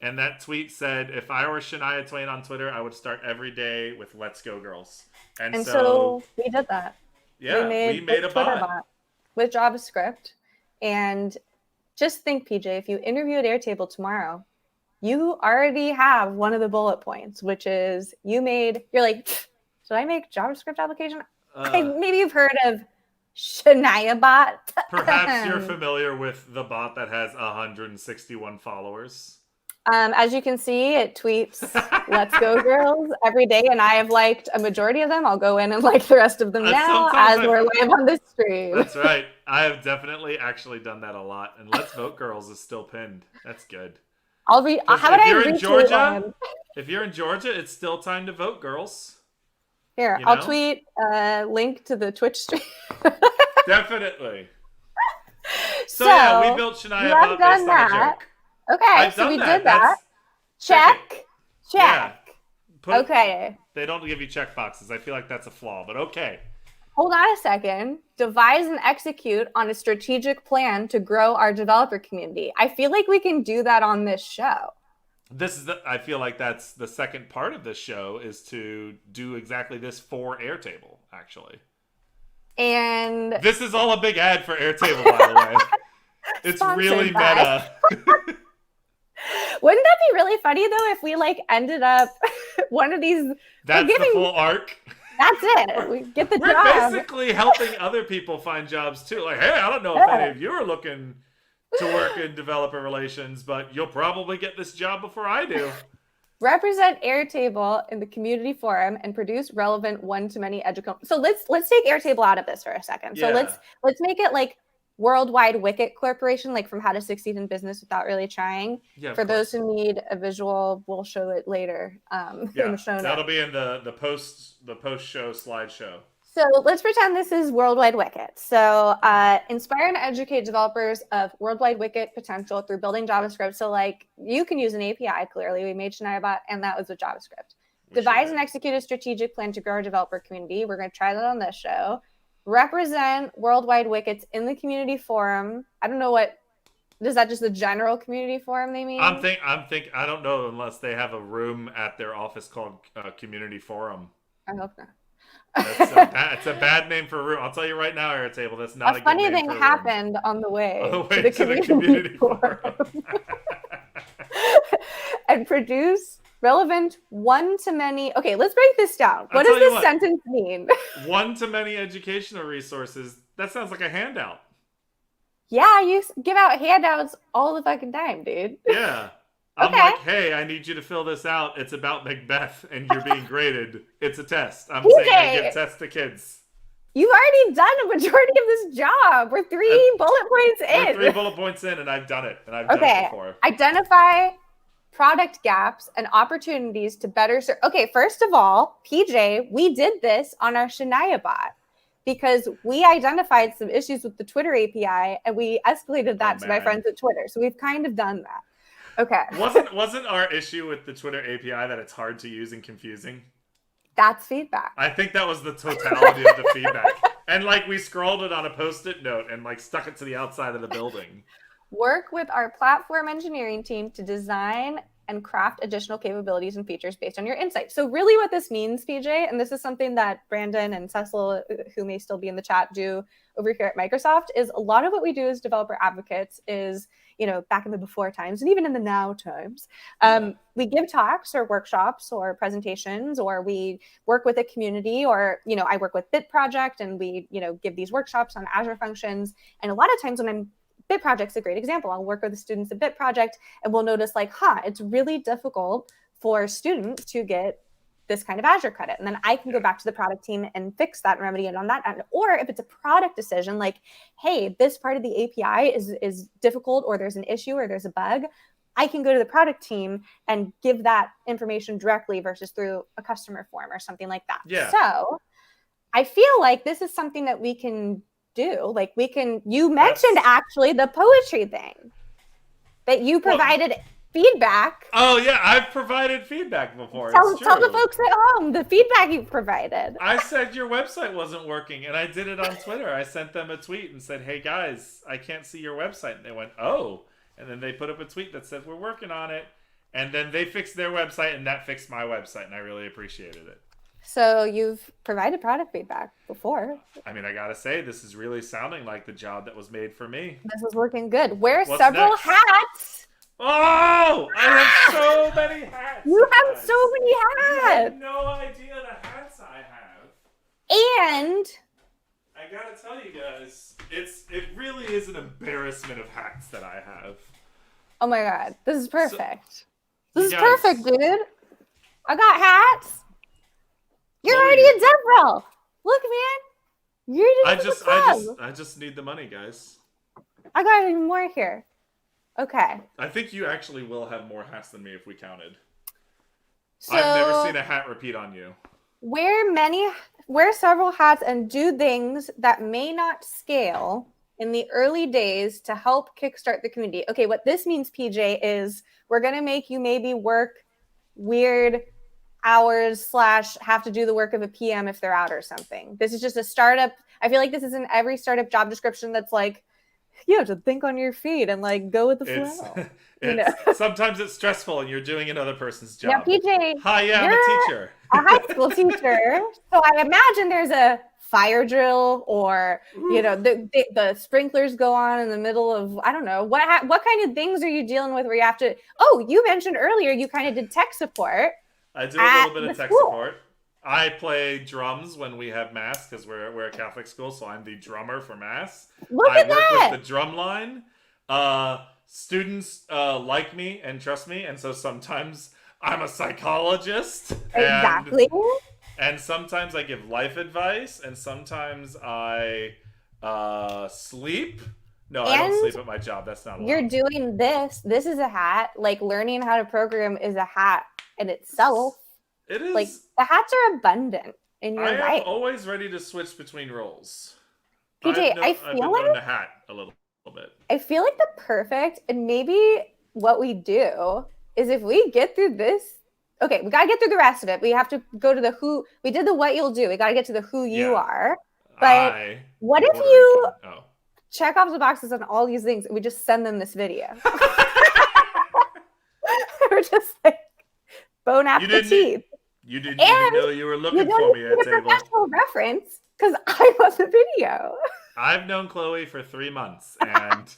And that tweet said, if I were Shania Twain on Twitter, I would start every day with "Let's Go Girls." And so we did that. Yeah, we made a bot with JavaScript. And just think, PJ, if you interview at Airtable tomorrow, you already have one of the bullet points, which is you're like, should I make JavaScript application? Maybe you've heard of Shania Bot. Perhaps you're familiar with the bot that has 161 followers. As you can see, it tweets "Let's Go Girls" every day, and I have liked a majority of them. I'll go in and like the rest of them now as we're live on the stream. That's right. I have definitely actually done that a lot, and "Let's Vote Girls" is still pinned. That's good. How about I retweet one? If you're in Georgia, it's still time to vote, girls. Here, I'll tweet a link to the Twitch stream. Definitely. So yeah, we built Shania Bot based on a joke. Okay, so we did that. Check. Yeah. Okay. They don't give you check boxes. I feel like that's a flaw, but okay. Hold on a second. Devise and execute on a strategic plan to grow our developer community. I feel like we can do that on this show. I feel like that's the second part of this show is to do exactly this for Airtable, actually. And this is all a big ad for Airtable, by the way. It's really meta. Wouldn't that be really funny though if we like ended up one of these? That's the full arc. That's it. We get the job. We're basically helping other people find jobs too. Like, hey, I don't know if any of you are looking to work in developer relations, but you'll probably get this job before I do. Represent Airtable in the community forum and produce relevant one-to-many educational. So let's take Airtable out of this for a second. So let's make it like Worldwide Wicket Corporation, like from How to Succeed in Business Without Really Trying. Yeah, for those who need a visual, we'll show it later in the show notes. That'll be in the post show slideshow. So let's pretend this is Worldwide Wicket. So inspire and educate developers of Worldwide Wicket potential through building JavaScript. So like you can use an API, clearly. We made Shania and that was with JavaScript. Devise and execute a strategic plan to grow our developer community. We're going to try that on this show. Represent Worldwide Wickets in the community forum. I don't know what, is that just the general community forum they mean? I'm think I don't know unless they have a room at their office called Community Forum. I hope not. It's a bad name for a room. I'll tell you right now, Airtable, that's not a good name. A funny thing happened on the way to the community forum. And produce relevant one-to-many. Okay, let's break this down. What does this sentence mean? One-to-many educational resources. That sounds like a handout. Yeah, you give out handouts all the fucking time, dude. Yeah. I'm like, hey, I need you to fill this out. It's about Macbeth, and you're being graded. It's a test. I'm saying I give tests to kids. You've already done a majority of this job. We're 3 bullet points in. We're 3 bullet points in, and I've done it. And I've done it before. Identify product gaps and opportunities to better serve. Okay, first of all, PJ, we did this on our Shania bot because we identified some issues with the Twitter API, and we escalated that to my friends at Twitter. So we've kind of done that. Okay. Wasn't our issue with the Twitter API that it's hard to use and confusing? That's feedback. I think that was the totality of the feedback. And like we scrolled it on a post-it note and like stuck it to the outside of the building. Work with our platform engineering team to design and craft additional capabilities and features based on your insights. So really what this means, PJ, and this is something that Brandon and Cecil, who may still be in the chat, do over here at Microsoft, is a lot of what we do as developer advocates is, you know, back in the before times and even in the now times, we give talks or workshops or presentations, or we work with a community, or, you know, I work with Bit Project and we, you know, give these workshops on Azure functions. And a lot of times when I'm Bit Project's a great example. I'll work with the students at Bit Project and we'll notice like, it's really difficult for students to get this kind of Azure credit. And then I can go back to the product team and fix that and remedy it on that end. Or if it's a product decision, like, hey, this part of the API is difficult, or there's an issue, or there's a bug, I can go to the product team and give that information directly versus through a customer form or something like that. Yeah. So I feel like this is something that we can do. Like you mentioned actually the poetry thing that you provided feedback. Oh yeah, I've provided feedback before. Tell the folks at home the feedback you provided. I said your website wasn't working, and I did it on Twitter. I sent them a tweet and said, hey guys, I can't see your website. And they went, oh. And then they put up a tweet that said, we're working on it. And then they fixed their website, and that fixed my website, and I really appreciated it. So you've provided product feedback before. I mean, I gotta say, this is really sounding like the job that was made for me. This is working good. Wear several hats. Oh, I have so many hats. You have so many hats. I have no idea the hats I have. And I gotta tell you guys, it really is an embarrassment of hats that I have. Oh my god, this is perfect. This is perfect, dude. I got hats. You're already a DevRel. Look, man. You're just I just need the money, guys. I got even more here. Okay. I think you actually will have more hats than me if we counted. So, I've never seen a hat repeat on you. Wear several hats and do things that may not scale in the early days to help kickstart the community. Okay, what this means, PJ, is we're going to make you maybe work weird hours / have to do the work of a PM if they're out or something. This is just a startup. I feel like this is in every startup job description that's like, you have to think on your feet and like go with the flow. Sometimes it's stressful and you're doing another person's job. Now, PJ, hi, yeah, I'm a teacher. A high school teacher. So I imagine there's a fire drill, or the sprinklers go on in the middle of, I don't know, what kind of things are you dealing with where you have to? Oh, you mentioned earlier you kind of did tech support. I do a little bit of tech support. I play drums when we have mass because we're a Catholic school, so I'm the drummer for mass. I work with the drum line. Students like me and trust me, and so sometimes I'm a psychologist. Exactly. And sometimes I give life advice, and sometimes I sleep. No, I don't sleep at my job. That's not allowed. You're doing this. This is a hat. Like, learning how to program is a hat in itself. It is. Like, the hats are abundant. and I you're am right. always ready to switch between roles. PJ, I've been known to hat a little bit. I feel like the perfect, and maybe what we do is if we get through this, okay, we got to get through the rest of it. We have to go to the who. We did the what you'll do. We got to get to the who you are. But what if you check off the boxes on all these things and we just send them this video? We're just like, bon appetit. You didn't even know you were looking for me at table. Professional reference because I was the video. I've known Chloe for 3 months, and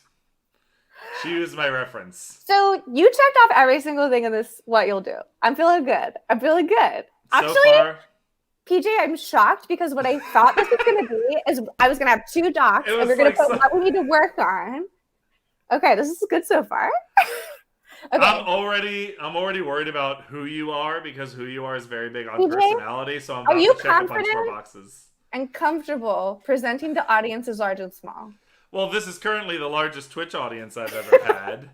she was my reference. So you checked off every single thing in this what you'll do. I'm feeling good. Actually, so far, PJ, I'm shocked because what I thought this was going to be is I was going to have 2 docs and we're going to put what we need to work on. Okay, this is good so far. Okay. I'm already worried about who you are because who you are is very big on personality. So I'm about to check a bunch more boxes. And comfortable presenting to audiences large and small? Well, this is currently the largest Twitch audience I've ever had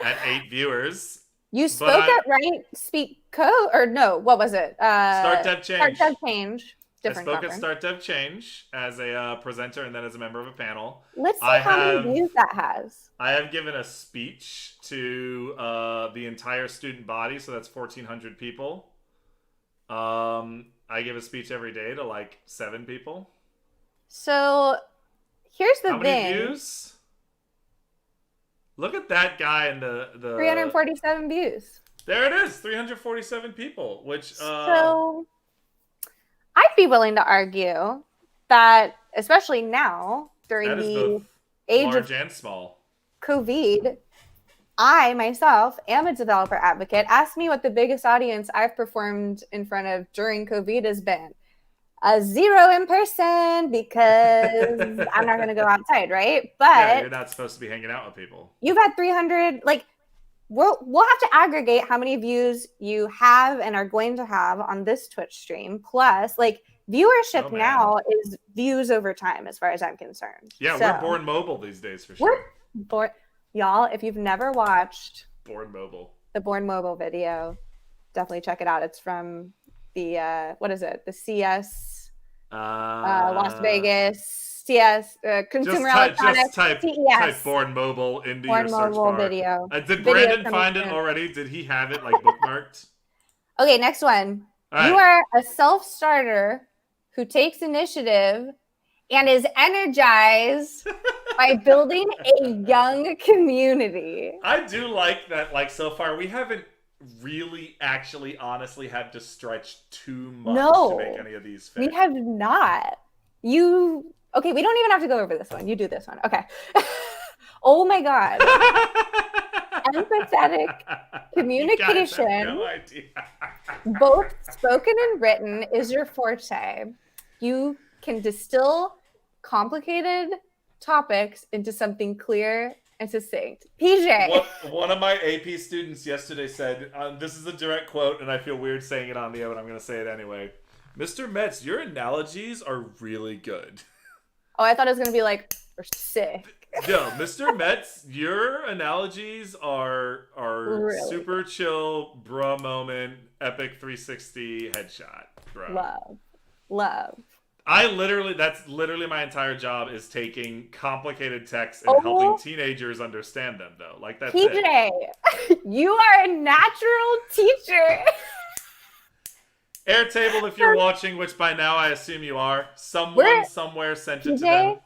at 8 viewers. You spoke at Right Speak Co. Or no, what was it? Start Dev Change. Start Dev Change. Different I spoke at Start Dev Change as a presenter and then as a member of a panel. Let's see how many views that has. I have given a speech to the entire student body, so that's 1,400 people. I give a speech every day to like 7 people. So here's the thing. How many views? Look at that guy in the 347 views. There it is, 347 people, which so I'd be willing to argue that, especially now during the age of and small COVID, I myself am a developer advocate. Ask me what the biggest audience I've performed in front of during COVID has been. 0 in person because I'm not going to go outside, right? But yeah, you're not supposed to be hanging out with people. You've had 300, like, we'll have to aggregate how many views you have and are going to have on this Twitch stream. Plus, like, viewership now is views over time, as far as I'm concerned. Yeah, we're born mobile these days for sure. Y'all, if you've never watched the Born Mobile video, definitely check it out. It's from the what is it? The CS Las Vegas CS Consumer Electronics. Just type Born Mobile into your search bar. Video. Did Brandon find it already? Did he have it like bookmarked? Okay, next one. Right. You are a self-starter who takes initiative and is energized by building a young community. I do like that. Like, so far, we haven't really actually honestly had to stretch too much to make any of these fit. We have not. Okay, we don't even have to go over this one. You do this one. Okay. Oh my God. Empathetic communication, no idea. both spoken and written, is your forte. You can distill complicated topics into something clear and succinct. PJ. One of my AP students yesterday said, this is a direct quote, and I feel weird saying it on the air, but I'm going to say it anyway. Mr. Metz, your analogies are really good. Oh, I thought it was going to be like, we're sick. No, Mr. Metz, your analogies are really super chill, bruh moment, epic 360 headshot, bro. Love. That's literally my entire job is taking complicated texts and helping teenagers understand them, though. Like, that's PJ, you are a natural teacher. Airtable, if you're watching, which by now I assume you are, someone somewhere sent it to them.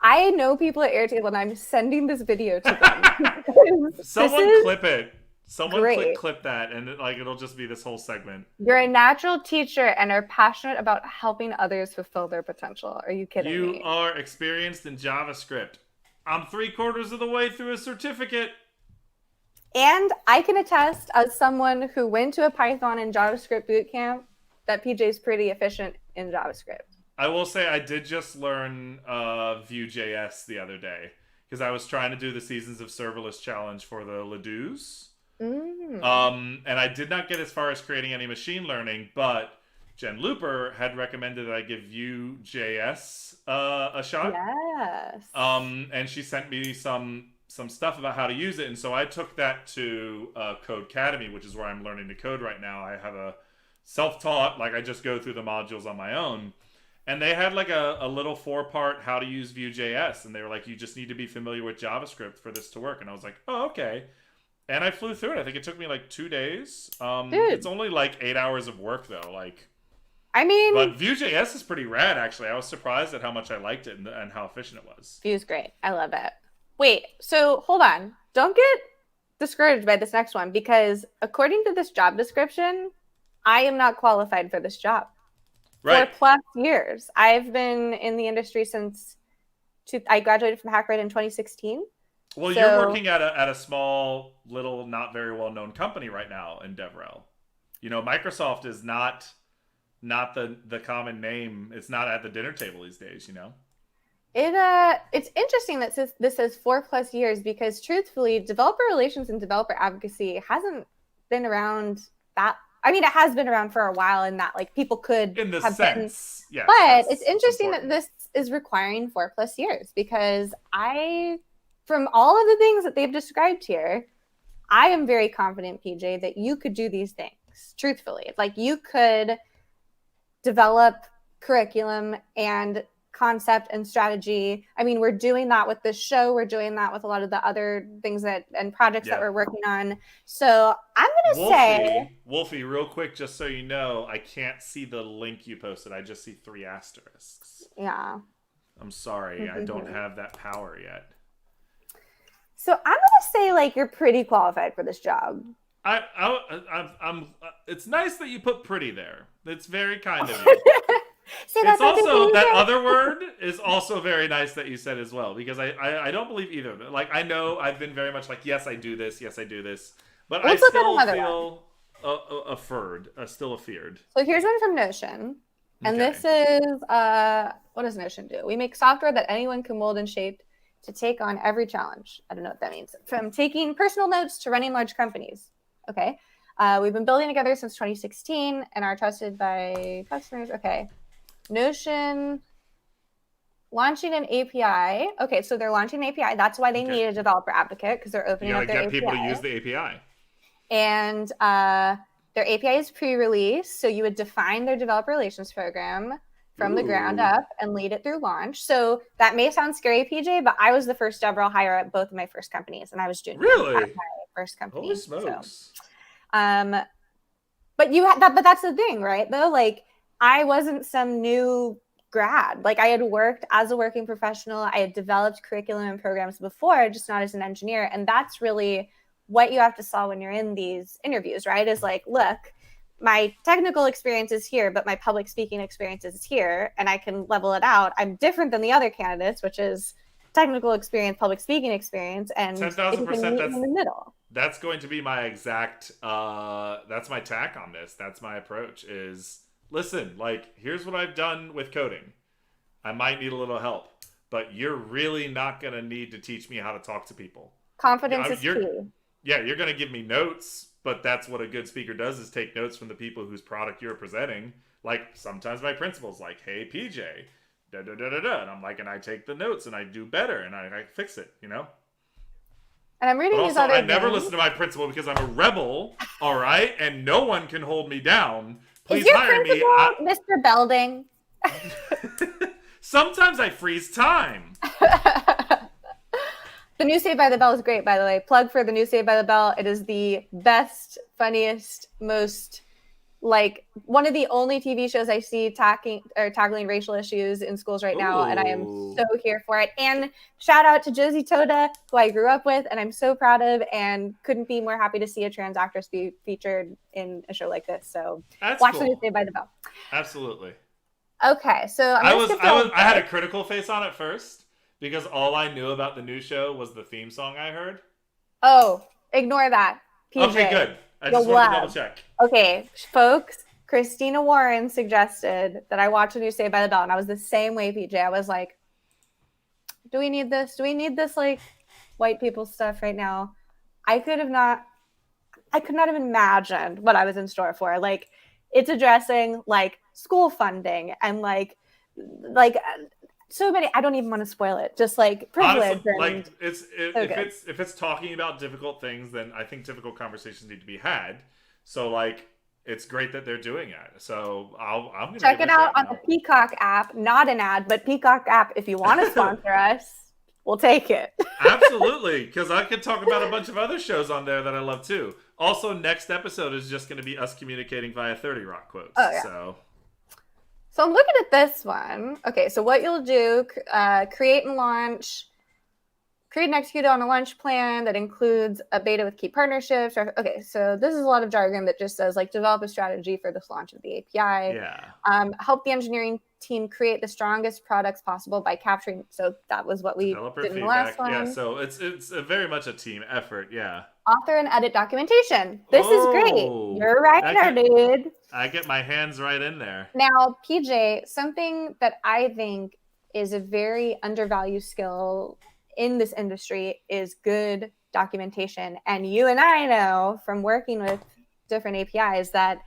I know people at Airtable, and I'm sending this video to them. Someone clip it. Someone clip that, and it'll just be this whole segment. You're a natural teacher and are passionate about helping others fulfill their potential. Are you kidding me? You are experienced in JavaScript. I'm 3/4 of the way through a certificate. And I can attest, as someone who went to a Python and JavaScript bootcamp, that PJ's pretty efficient in JavaScript. I will say I did just learn Vue.js the other day because I was trying to do the Seasons of Serverless challenge for the Ledoux. And I did not get as far as creating any machine learning, but Jen Looper had recommended that I give Vue.js a shot. Yes. And she sent me some stuff about how to use it, and so I took that to Codecademy, which is where I'm learning to code right now. I have a self-taught, like I just go through the modules on my own. And they had like a little 4-part how to use Vue.js, and they were like, you just need to be familiar with JavaScript for this to work. And I was like, oh, okay. And I flew through it. I think it took me like 2 days. It's only like 8 hours of work though. Like, I mean, but Vue.js is pretty rad actually. I was surprised at how much I liked it and how efficient it was. Vue's great. I love it. Wait, so hold on. Don't get discouraged by this next one, because according to this job description, I am not qualified for this job. Right. 4+ years. I've been in the industry since I graduated from Hackread in 2016. Well, you're working at a small, little, not very well known company right now in DevRel. You know, Microsoft is not the common name. It's not at the dinner table these days. You know. It's interesting that this says 4+ years, because truthfully, developer relations and developer advocacy hasn't been around that. I mean, it has been around for a while, in that like people could in the have sense, yes, but it's interesting that this is requiring 4+ years, because from all of the things that they've described here, I am very confident, PJ, that you could do these things. Truthfully, like you could develop curriculum and concept and strategy. I mean, we're doing that with this show. We're doing that with a lot of the other things and projects that we're working on. So I'm going to say... Wolfie, real quick, just so you know, I can't see the link you posted. I just see 3 asterisks. Yeah. I'm sorry. I don't have that power yet. So I'm going to say, like, you're pretty qualified for this job. I'm. It's nice that you put pretty there. It's very kind of you. See, it's also that other word is also very nice that you said as well, because I don't believe either of them. Like, I know I've been very much like, yes I do this, but I still feel still afeared. So here's one from Notion, and this is what does Notion do? We make software that anyone can mold and shape to take on every challenge. I don't know what that means. From taking personal notes to running large companies. Okay, we've been building together since 2016 and are trusted by customers. Okay. Notion launching an API. Okay, so they're launching an API. That's why they need a developer advocate, because they're opening up their API. You gotta get people to use the API. And their API is pre-release, so you would define their developer relations program from the ground up and lead it through launch. So that may sound scary, PJ, but I was the first DevRel hire at both of my first companies, and I was junior at my first company. Holy smokes! So, but you had that. But that's the thing, right? Though, like, I wasn't some new grad. Like, I had worked as a working professional. I had developed curriculum and programs before, just not as an engineer. And that's really what you have to solve when you're in these interviews, right? Is like, look, my technical experience is here, but my public speaking experience is here, and I can level it out. I'm different than the other candidates, which is technical experience, public speaking experience, and 10,000%. That's in the middle. That's going to be my exact. That's my tack on this. That's my approach. Is listen, like, here's what I've done with coding. I might need a little help, but you're really not going to need to teach me how to talk to people. Confidence is key. Yeah, you're going to give me notes, but that's what a good speaker does, is take notes from the people whose product you're presenting. Like, sometimes my principal's like, hey, PJ, da-da-da-da-da. And I'm like, and I take the notes and I do better and I fix it, you know? And I'm reading these other things. I never listen to my principal because I'm a rebel, all right? And no one can hold me down. Please hire me. Mr. Belding? Sometimes I freeze time. The new Saved by the Bell is great, by the way. Plug for the new Saved by the Bell. It is the best, funniest, most, like, one of the only TV shows I see tackling racial issues in schools right now, and I am so here for it. And shout out to Josie Toda, who I grew up with, and I'm so proud of, and couldn't be more happy to see a trans actress be featured in a show like this. So watch the new Saved by the Bell. Absolutely. Okay, so I had a critical face on it first, because all I knew about the new show was the theme song I heard. Oh, ignore that, PJ. Okay, good. I just wanted to double check. Okay, folks, Christina Warren suggested that I watch a new Saved by the Bell, and I was the same way, PJ. I was like, do we need this? Do we need this, like, white people stuff right now? I could not have imagined what I was in store for. Like, it's addressing, like, school funding and, like so many. I don't even want to spoil it. Just like privilege. Honestly, like, if it's talking about difficult things, then I think difficult conversations need to be had. So, like, it's great that they're doing it. So I'm gonna check it out on the Peacock app. Not an ad, but Peacock app. If you want to sponsor us, we'll take it. Absolutely, because I could talk about a bunch of other shows on there that I love too. Also, next episode is just going to be us communicating via 30 Rock quotes. Oh, yeah. So I'm looking at this one. Okay, so what you'll do, create and execute on a launch plan that includes a beta with key partnerships. Okay, so this is a lot of jargon that just says like develop a strategy for this launch of the API. Yeah. Help the engineering team create the strongest products possible by capturing. So that was what we Developer did in the feedback. last one. Yeah, so it's very much a team effort. Yeah. Author and edit documentation. This is great. You're right, dude. I get my hands right in there. Now, PJ, something that I think is a very undervalued skill in this industry is good documentation. And you and I know from working with different APIs that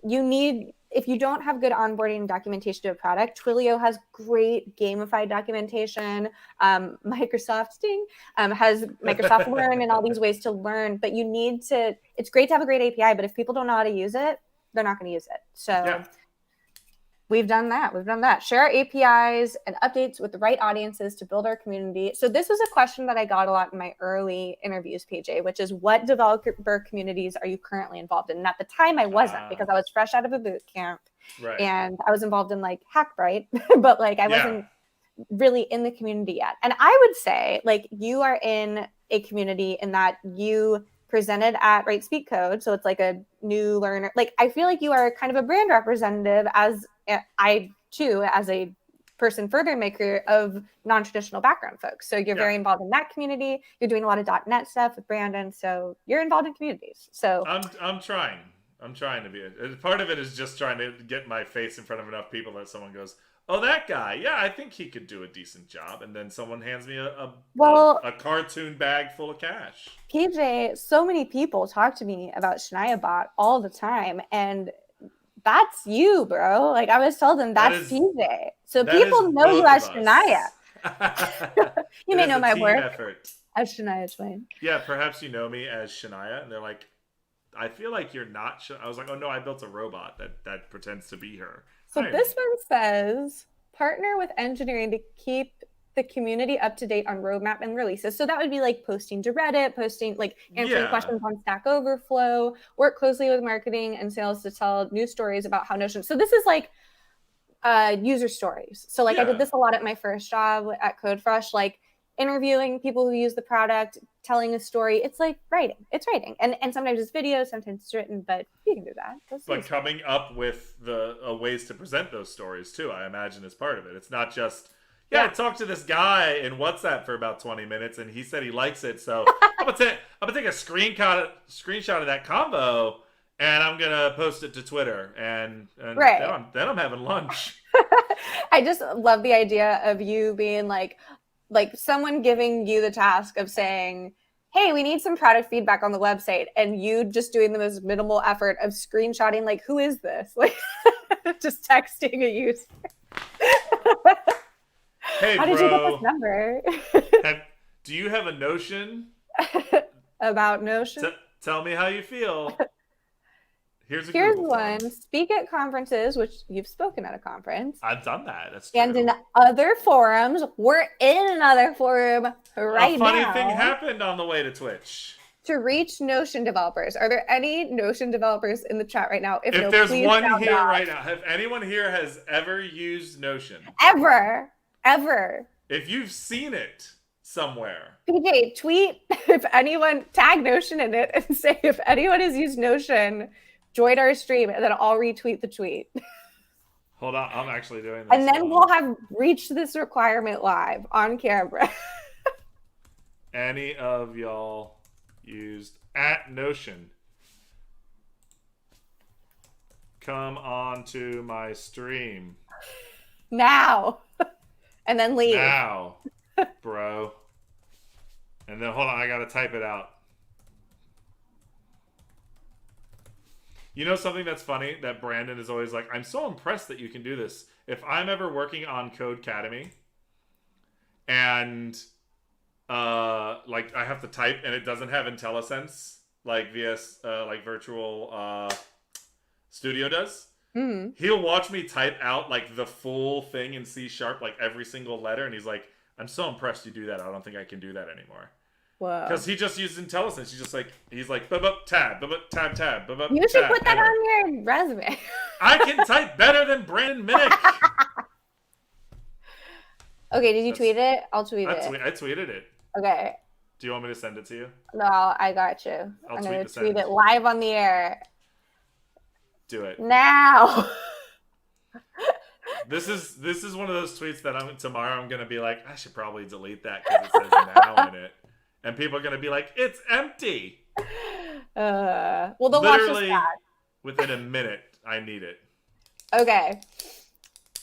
if you don't have good onboarding documentation to a product, Twilio has great gamified documentation. Microsoft has Microsoft Learn and all these ways to learn, but it's great to have a great API, but if people don't know how to use it, they're not going to use it. So we've done that. Share our APIs and updates with the right audiences to build our community. So this was a question that I got a lot in my early interviews, PJ, which is what developer communities are you currently involved in? And at the time I wasn't because I was fresh out of a boot camp and I was involved in like Hackbright, but like I wasn't really in the community yet. And I would say like you are in a community in that you presented at Write Speak Code. So it's like a new learner. Like I feel like you are kind of a brand representative as I too, as a person further in my career of non-traditional background folks. So you're very involved in that community. You're doing a lot of .NET stuff with Brandon. So you're involved in communities. So I'm trying to be. Part of it is just trying to get my face in front of enough people that someone goes, oh, that guy. Yeah, I think he could do a decent job. And then someone hands me a cartoon bag full of cash. PJ, so many people talk to me about Shania Bot all the time. And that's you, bro. Like I was told them that's PJ. So people know you as Shania. You may know my work as Shania Twain. Yeah, perhaps you know me as Shania. And they're like, I feel like you're not. I was like, oh no, I built a robot that pretends to be her. So this one says, partner with engineering to keep the community up to date on roadmap and releases. So that would be like posting to Reddit, answering questions on Stack Overflow, work closely with marketing and sales to tell news stories about how Notion. So this is like user stories. So like I did this a lot at my first job at CodeFresh, like interviewing people who use the product, telling a story. It's like writing. It's writing. And sometimes it's video, sometimes it's written, but you can do that. But coming up with the ways to present those stories too, I imagine is part of it. It's not just, I talked to this guy in WhatsApp for about 20 minutes and he said he likes it. So I'm gonna take a screenshot of that combo and I'm gonna post it to Twitter and then I'm having lunch. I just love the idea of you being like someone giving you the task of saying, hey, we need some product feedback on the website. And you just doing the most minimal effort of screenshotting, like, who is this? Like, just texting a user. Hey, how did you get this number? Do you have a notion? About Notion? Tell me how you feel. Here's one. Speak at conferences, which you've spoken at a conference. I've done that. That's true. And in other forums. We're in another forum right now. A funny thing happened on the way to Twitch. To reach Notion developers. Are there any Notion developers in the chat right now? If there's one here right now, if anyone here has ever used Notion. Ever. If you've seen it somewhere. PJ, tweet if anyone, tag Notion in it and say if anyone has used Notion, join our stream, and then I'll retweet the tweet. Hold on, I'm actually doing this. And then we'll have reached this requirement live on camera. Any of y'all used @Notion? Come on to my stream. Now. And then leave. Now, bro. And then hold on, I gotta type it out. You know something that's funny that Brandon is always like, I'm so impressed that you can do this. If I'm ever working on Codecademy and like I have to type and it doesn't have IntelliSense like via like virtual Studio does. Mm-hmm. He'll watch me type out like the full thing in C#, like every single letter, and he's like, "I'm so impressed you do that. I don't think I can do that anymore." Whoa. Because he just uses IntelliSense. He's like, tab, tab, tab, You should tab, put that enter. on your resume. I can type better than Brandon Minnick. Okay, did you tweet it? I'll tweet it. I tweeted it. Okay. Do you want me to send it to you? No, I got you. I'm going to tweet it live on the air. Do it. Now. This is one of those tweets that tomorrow I'm going to be like, I should probably delete that because it says now in it. And people are going to be like, it's empty. Well, they'll literally, watch this within a minute, I need it. Okay.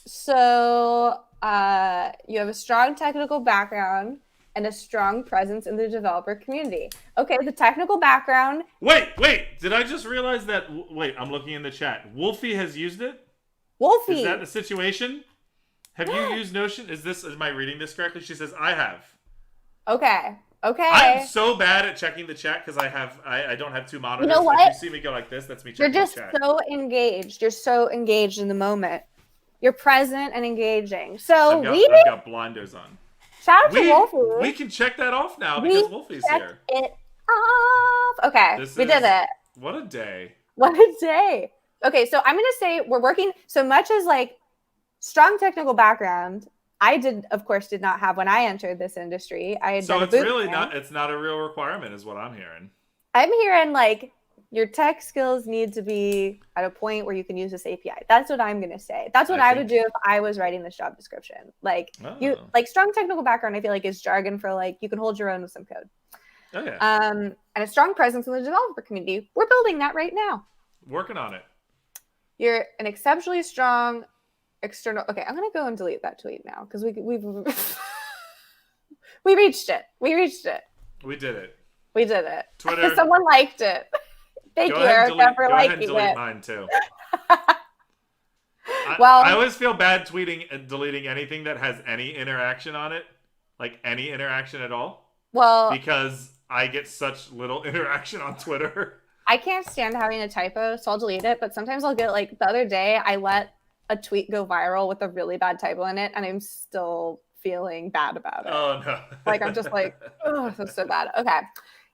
So, you have a strong technical background and a strong presence in the developer community. Okay, the technical background. Wait. Did I just realize that? Wait, I'm looking in the chat. Wolfie has used it? Wolfie. Is that the situation? Have you used Notion? Am I reading this correctly? She says, I have. Okay. I'm so bad at checking the chat because I don't have two monitors. You know what? If you see me go like this, that's me checking the chat. You're just so engaged. You're so engaged in the moment. You're present and engaging. So I've got blinders on. Shout out to Wolfie. We can check that off now because Wolfie's here. It off. Okay, we did it. What a day. What a day. Okay, so I'm going to say we're working so much as like strong technical background. I did not have when I entered this industry. So it's really not. It's not a real requirement, is what I'm hearing. I'm hearing like your tech skills need to be at a point where you can use this API. That's what I'm going to say. That's what I would do if I was writing this job description. Like strong technical background, I feel like is jargon for like you can hold your own with some code. Oh yeah. And a strong presence in the developer community. We're building that right now. Working on it. You're an exceptionally strong external. Okay, I'm gonna go and delete that tweet now because we've we reached it. We did it. Twitter. Someone liked it. Thank you, Erica, for liking it. Go ahead and delete mine too. I always feel bad tweeting and deleting anything that has any interaction on it, like any interaction at all. Well, because I get such little interaction on Twitter. I can't stand having a typo, so I'll delete it. But sometimes I'll get like the other day, I let a tweet go viral with a really bad typo in it, and I'm still feeling bad about it. Oh no! Like I'm just like, oh, that's so bad. Okay,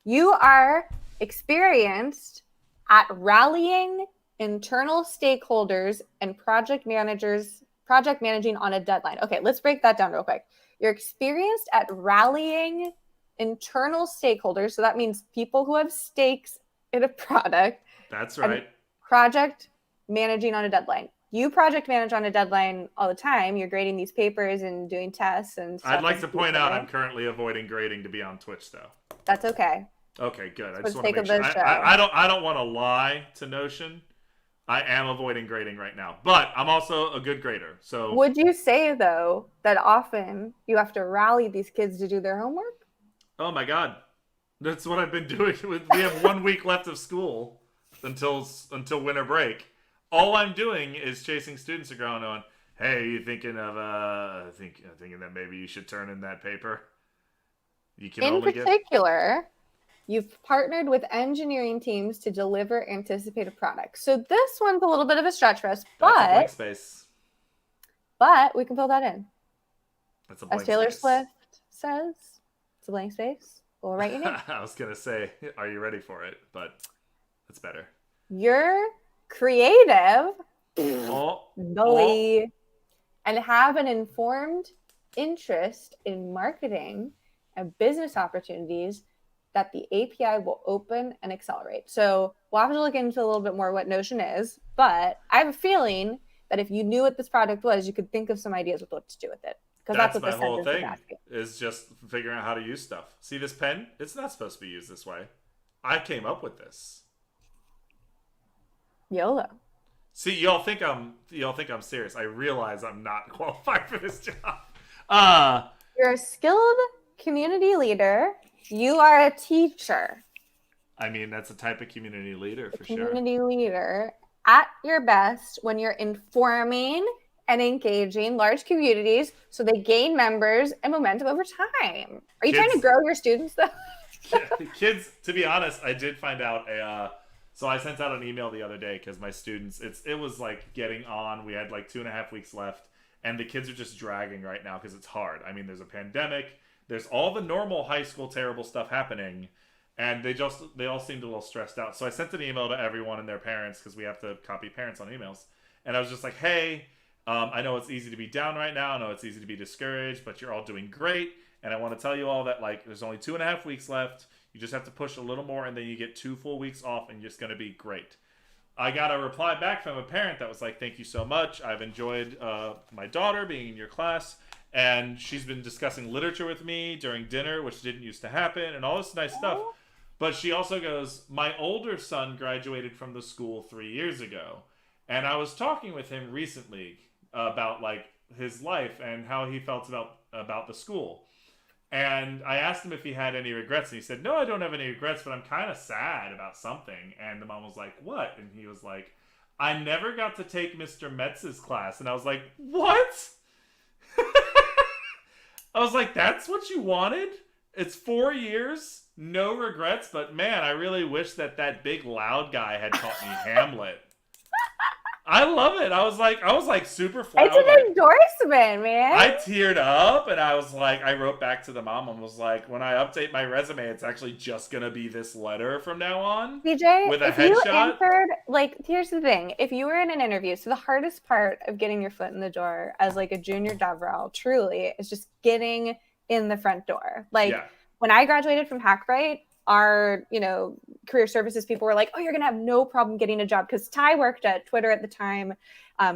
you are experienced at rallying internal stakeholders and project managing on a deadline. Okay, let's break that down real quick. You're experienced at rallying internal stakeholders, so that means people who have stakes in a product. That's right. Project managing on a deadline. You project manage on a deadline all the time. You're grading these papers and doing tests and stuff. I'd like to point out I'm currently avoiding grading to be on Twitch, though. That's okay. Okay, good. I just want to make sure. I don't want to lie to Notion. I am avoiding grading right now, but I'm also a good grader. So would you say though that often you have to rally these kids to do their homework? Oh my God. That's what I've been doing. We have 1 week left of school until winter break. All I'm doing is chasing students around on, hey, are you thinking of thinking that maybe you should turn in that paper? You can in particular, you've partnered with engineering teams to deliver anticipated products. So this one's a little bit of a stretch for us, but space. But we can fill that in. That's a blank As Taylor space. Swift says, it's a blank space. We'll write your name. I was going to say, are you ready for it? But that's better. You're creative, and have an informed interest in marketing and business opportunities that the API will open and accelerate. So we'll have to look into a little bit more what Notion is, but I have a feeling that if you knew what this product was, you could think of some ideas with what to do with it. Because that's what my this whole thing is is just figuring out how to use stuff. See this pen? It's not supposed to be used this way. I came up with this. YOLO. See, y'all think I'm serious. I realize I'm not qualified for this job. You're a skilled community leader. You are a teacher. I mean, that's a type of community leader for sure. Community leader at your best when you're informing and engaging large communities so they gain members and momentum over time. Are you trying to grow your students though? Kids, to be honest, I did find out So I sent out an email the other day because my students, it was like getting on. We had like 2.5 weeks left, and the kids are just dragging right now because it's hard. I mean, there's a pandemic. There's all the normal high school terrible stuff happening, and they all seemed a little stressed out. So I sent an email to everyone and their parents because we have to copy parents on emails. And I was just like, hey, I know it's easy to be down right now. I know it's easy to be discouraged, but you're all doing great. And I want to tell you all that, like, there's only 2.5 weeks left. You just have to push a little more, and then you get 2 full weeks off, and it's going to be great. I got a reply back from a parent that was like, thank you so much. I've enjoyed my daughter being in your class, and she's been discussing literature with me during dinner, which didn't used to happen, and all this nice stuff. But she also goes, my older son graduated from the school 3 years ago, and I was talking with him recently about, like, his life and how he felt about the school. And I asked him if he had any regrets, and he said, no, I don't have any regrets, but I'm kind of sad about something. And the mom was like, what? And he was like, I never got to take Mr. Metz's class. And I was like, what? I was like, that's what you wanted? It's 4 years, no regrets, but man, I really wish that big loud guy had taught me Hamlet. I love it. I was like super flattered. It's an endorsement, man. I teared up, and I was like, I wrote back to the mom and was like, when I update my resume, it's actually just gonna be this letter from now on. PJ, with a if headshot. You answered, like, here's the thing: if you were in an interview, so the hardest part of getting your foot in the door as like a junior DevRel, truly, is just getting in the front door. Like when I graduated from Hackbright, our, career services people were like, oh, you're going to have no problem getting a job. Because Ty worked at Twitter at the time.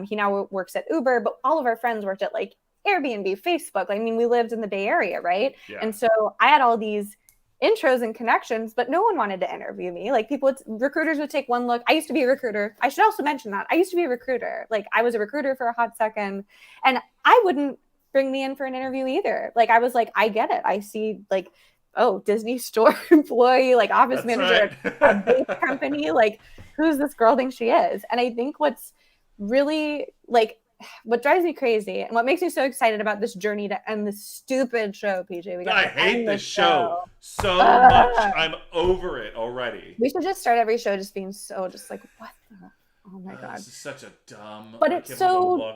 He now works at Uber, but all of our friends worked at like Airbnb, Facebook. I mean, we lived in the Bay Area, right? Yeah. And so I had all these intros and connections, but no one wanted to interview me. Like recruiters would take one look. I used to be a recruiter. I should also mention that. I used to be a recruiter. Like I was a recruiter for a hot second, and I wouldn't bring me in for an interview either. Like I was like, I get it. I see like, oh, Disney store employee, like office manager at a big company. Like, who's this girl think she is? And I think what's really like, what drives me crazy and what makes me so excited about this journey to end this stupid show, PJ. I hate this show so much. I'm over it already. We should just start every show just being so just like, what the? Oh my God. This is such a dumb. But it's so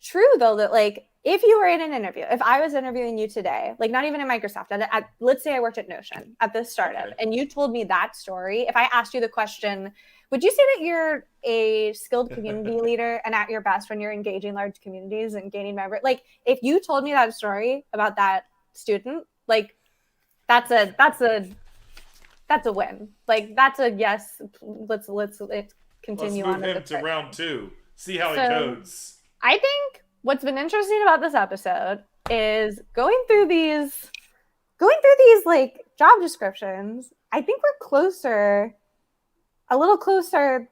true though that like, if you were in an interview, if I was interviewing you today, like not even at Microsoft, let's say I worked at Notion at this startup, and you told me that story, if I asked you the question, would you say that you're a skilled community leader and at your best when you're engaging large communities and gaining members? Like if you told me that story about that student, like that's a win. Like that's a yes. Let's continue on. Let's move him to round 2. See how he codes. I think what's been interesting about this episode is going through these like job descriptions. I think we're a little closer.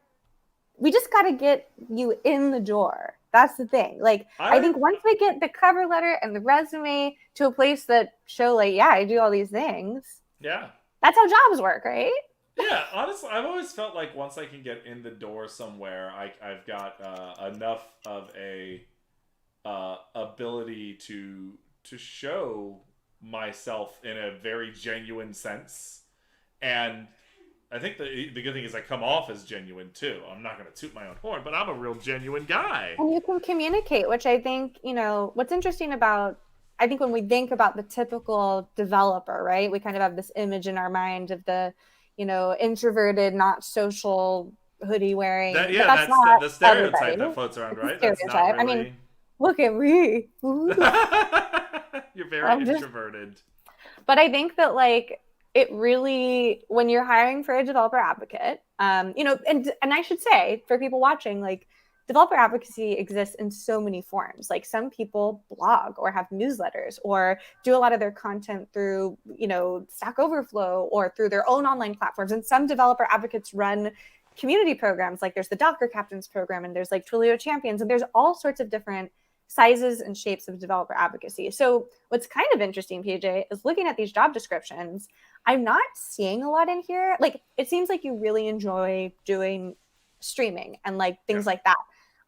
We just got to get you in the door. That's the thing. Like, I think once we get the cover letter and the resume to a place that show like, yeah, I do all these things. Yeah. That's how jobs work, right? Yeah, honestly, I've always felt like once I can get in the door somewhere, I've got enough of a ability to show myself in a very genuine sense. And I think the good thing is I come off as genuine too. I'm not going to toot my own horn, but I'm a real genuine guy. And you can communicate, which I think, what's interesting about, I think when we think about the typical developer, right? We kind of have this image in our mind of the, introverted, not social, hoodie wearing. That's the stereotype that floats around, right? That's not really... I mean, look at me. You're very introverted. But I think that like it really, when you're hiring for a developer advocate, and I should say for people watching, like developer advocacy exists in so many forms. Like some people blog or have newsletters or do a lot of their content through, Stack Overflow or through their own online platforms. And some developer advocates run community programs. Like there's the Docker Captains program and there's like Twilio Champions, and there's all sorts of different sizes and shapes of developer advocacy. So what's kind of interesting, PJ, is looking at these job descriptions, I'm not seeing a lot in here. Like it seems like you really enjoy doing streaming and like things like that.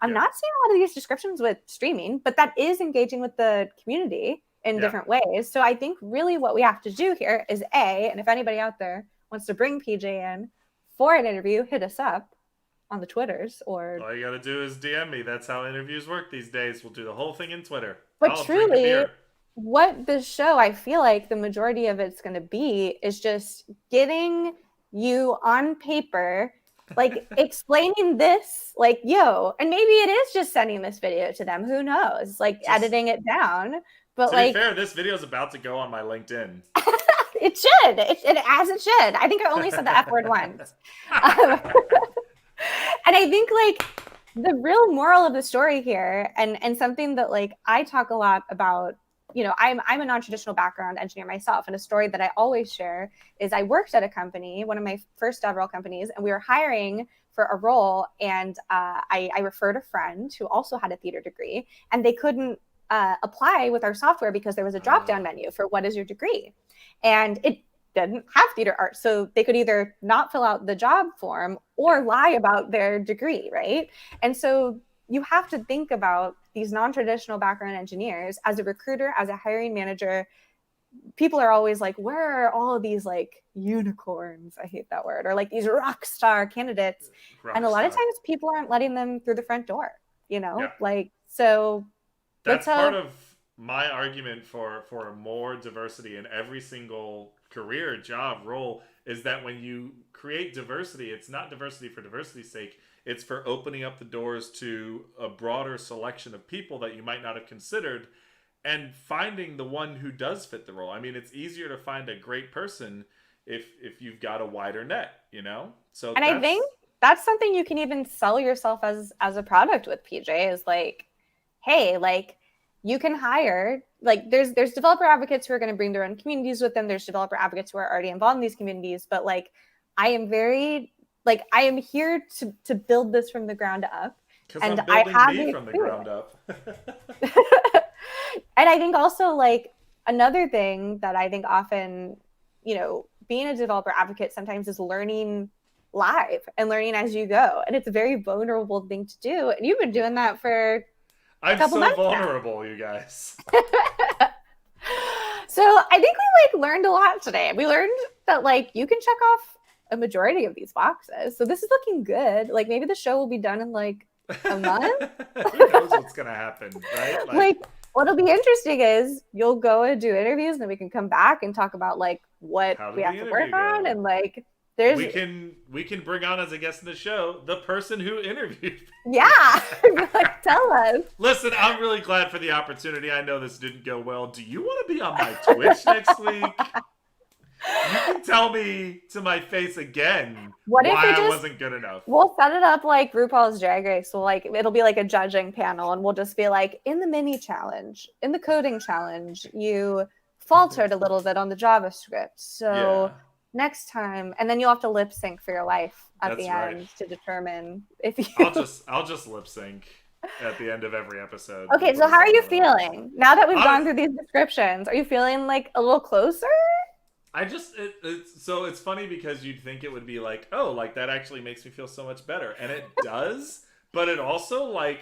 I'm not seeing a lot of these descriptions with streaming, but that is engaging with the community in different ways. So I think really what we have to do here is and if anybody out there wants to bring PJ in, for an interview, hit us up on the Twitters or. All you got to do is DM me. That's how interviews work these days. We'll do the whole thing in Twitter. But truly, what this show, I feel like the majority of it's going to be is just getting you on paper, like explaining this, like, yo, and maybe it is just sending this video to them. Who knows? Like just editing it down. But to like, be fair, this video is about to go on my LinkedIn. It should. As it should. I think I only said the F word once. And I think like the real moral of the story here, and something that like I talk a lot about, you know, I'm a non-traditional background engineer myself, and a story that I always share is I worked at a company, one of my first several companies, and we were hiring for a role, and I referred a friend who also had a theater degree, and they couldn't apply with our software because there was a drop-down menu for what is your degree, and it didn't have theater art, so they could either not fill out the job form or lie about their degree, right? And so you have to think about these non-traditional background engineers as a recruiter, as a hiring manager. People are always like, where are all of these like unicorns? I hate that word. Or like these rock star candidates. And a lot of times people aren't letting them through the front door, you know? Yeah. Like, so that's part of my argument for more diversity in every single career, job, role, is that when you create diversity, it's not diversity for diversity's sake. It's for opening up the doors to a broader selection of people that you might not have considered and finding the one who does fit the role. I mean, it's easier to find a great person if you've got a wider net, you know? So and I think that's something you can even sell yourself as a product with, PJ, is like, hey, like you can hire, like there's developer advocates who are going to bring their own communities with them. There's developer advocates who are already involved in these communities, but like I am here to build this from the ground up. And I'm building me from the ground up. And I think also like another thing that I think often, you know, being a developer advocate sometimes is learning live and learning as you go. And it's a very vulnerable thing to do. And you've been doing that for I'm so vulnerable, now. You guys. So I think we like learned a lot today. We learned that like you can check off a majority of these boxes. So this is looking good. Like maybe the show will be done in like a month. Who knows what's gonna happen, right? Like what'll be interesting is you'll go and do interviews, and then we can come back and talk about like what we have to work on, and like there's we can bring on as a guest in the show the person who interviewed. Yeah, like tell us. Listen, I'm really glad for the opportunity. I know this didn't go well. Do you want to be on my Twitch next week? You can tell me to my face again why I wasn't good enough. We'll set it up like RuPaul's Drag Race. So like it'll be like a judging panel, and we'll just be like, in the mini challenge, in the coding challenge, you faltered a little bit on the JavaScript. So next time, and then you'll have to lip sync for your life at the end to determine if you. I'll just lip sync at the end of every episode. Okay, so how are you feeling now that we've gone through these descriptions? Are you feeling like a little closer? So it's funny because you'd think it would be like, oh, like that actually makes me feel so much better, and it does, but it also like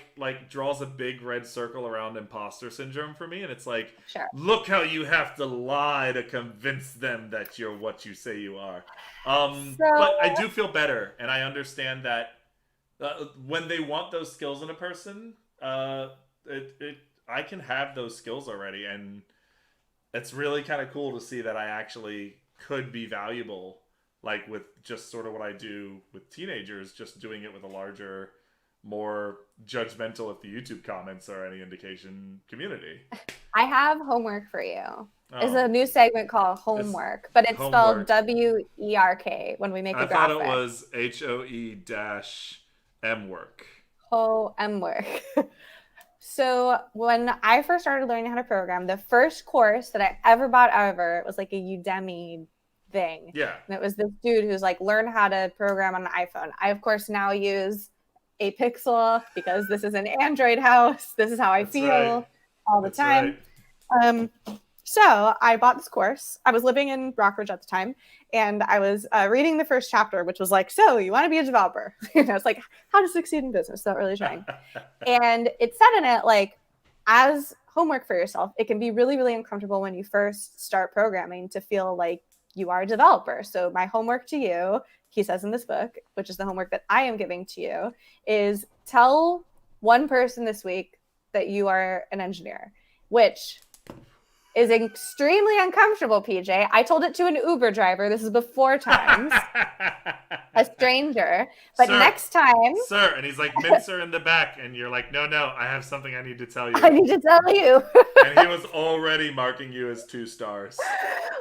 draws a big red circle around imposter syndrome for me, and it's like, look how you have to lie to convince them that you're what you say you are. But I do feel better, and I understand that when they want those skills in a person, I can have those skills already, and it's really kind of cool to see that I actually could be valuable, like with just sort of what I do with teenagers, just doing it with a larger, more judgmental, if the YouTube comments are any indication, community. I have homework for you. It's a new segment called Homework, but it's spelled WERK when we make the graphic. I thought it was HOE-M work. M work. So when I first started learning how to program, the first course that I ever bought was like a Udemy thing. Yeah. And it was this dude who's like, learn how to program on an iPhone. I, of course, now use a Pixel because this is an Android house. This is how I feel all the time. Right. So I bought this course. I was living in Rockridge at the time, and I was reading the first chapter, which was like, so you want to be a developer? You know, it's like how to succeed in business without really trying. And it said in it, like, as homework for yourself, it can be really, really uncomfortable when you first start programming to feel like you are a developer. So my homework to you he says in this book, which is the homework that I am giving to you, is tell one person this week that you are an engineer, which is extremely uncomfortable, PJ. I told it to an Uber driver. This is before times. A stranger. But sir, next time. Sir, and he's like, Mincer in the back. And you're like, no, I have something I need to tell you. I need to tell you. And he was already marking you as 2 stars.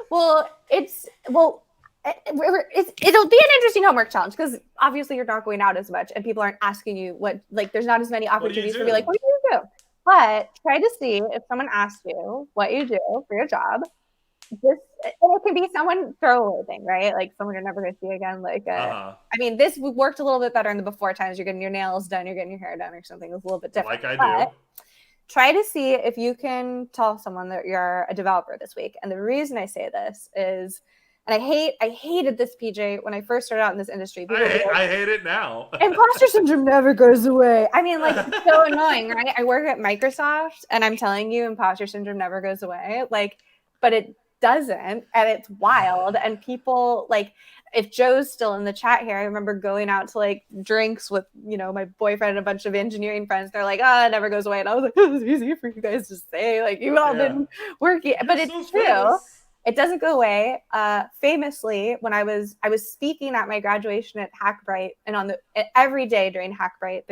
Well, it'll be an interesting homework challenge because obviously you're not going out as much and people aren't asking you there's not as many opportunities for me like, what do you do? But try to see if someone asks you what you do for your job. And it can be someone throwaway thing, right? Like someone you're never going to see again. I mean, this worked a little bit better in the before times. You're getting your nails done, you're getting your hair done or something. It's a little bit different. Like I do. Try to see if you can tell someone that you're a developer this week. And the reason I say this is, and I hated this, PJ, when I first started out in this industry. I hate it now. Imposter syndrome never goes away. I mean, it's so annoying, right? I work at Microsoft, and I'm telling you, imposter syndrome never goes away. But it doesn't, and it's wild. And people, if Joe's still in the chat here, I remember going out to drinks with, my boyfriend and a bunch of engineering friends. They're like, it never goes away. And I was like, it's easy for you guys to say. You've all been working. But it's true. It doesn't go away. Famously, when I was speaking at my graduation at Hackbright, and every day during Hackbright,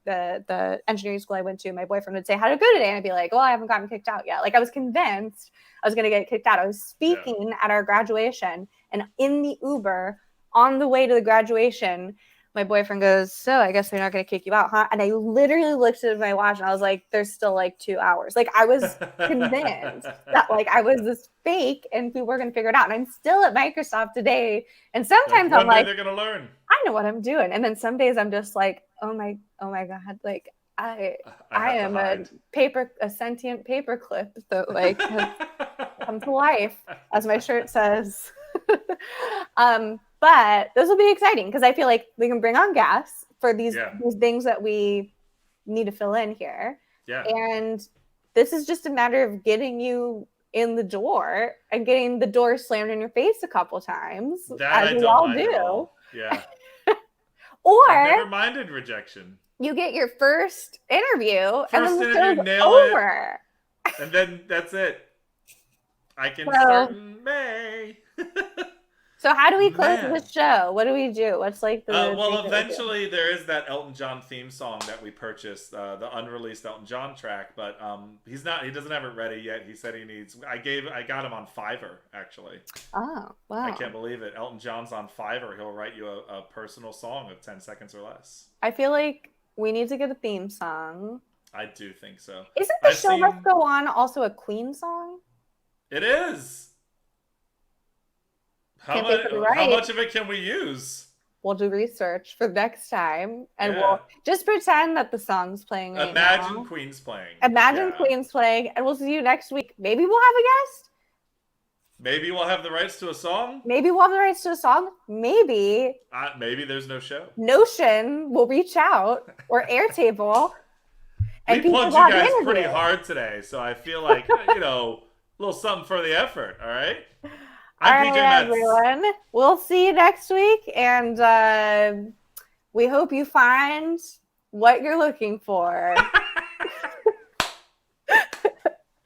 the engineering school I went to, my boyfriend would say, "How'd it go today?" And I'd be like, "Well, I haven't gotten kicked out yet." I was convinced I was going to get kicked out. I was speaking at our graduation, and in the Uber on the way to the graduation, my boyfriend goes, "So I guess they're not going to kick you out, huh?" And I literally looked at my watch and I was like, "There's still 2 hours." I was convinced that I was this fake and we were going to figure it out. And I'm still at Microsoft today. And sometimes I'm like, they're going to learn. I know what I'm doing. And then some days I'm just like, oh my God, I am a sentient paperclip that has come to life, as my shirt says. But this will be exciting because I feel like we can bring on guests for these things that we need to fill in here. Yeah. And this is just a matter of getting you in the door and getting the door slammed in your face a couple times, as we all do. Yeah. Or I've never minded rejection. You get your first interview, and then the show's nail over. And then that's it. I can start in May. So how do we close the show? What do we do? What's the well, eventually there is that Elton John theme song that we purchased, the unreleased Elton John track, but he doesn't have it ready yet. He said he needs. I got him on Fiverr, actually. Oh, wow. I can't believe it. Elton John's on Fiverr. He'll write you a personal song of 10 seconds or less. I feel like we need to get a theme song. I do think so. Isn't the show Must Go On also a Queen song? It is. How much of it can we use? We'll do research for next time, and we'll just pretend that the song's playing right Imagine now. Queen's playing. Imagine Queen's playing, and we'll see you next week. Maybe we'll have a guest. Maybe we'll have the rights to a song. Maybe we'll have the rights to a song. Maybe. Maybe there's no show. Notion will reach out, or Airtable. We plugged you guys pretty hard today, so I feel like, a little something for the effort, all right? I'm PJ Metz. Everyone. We'll see you next week, and we hope you find what you're looking for.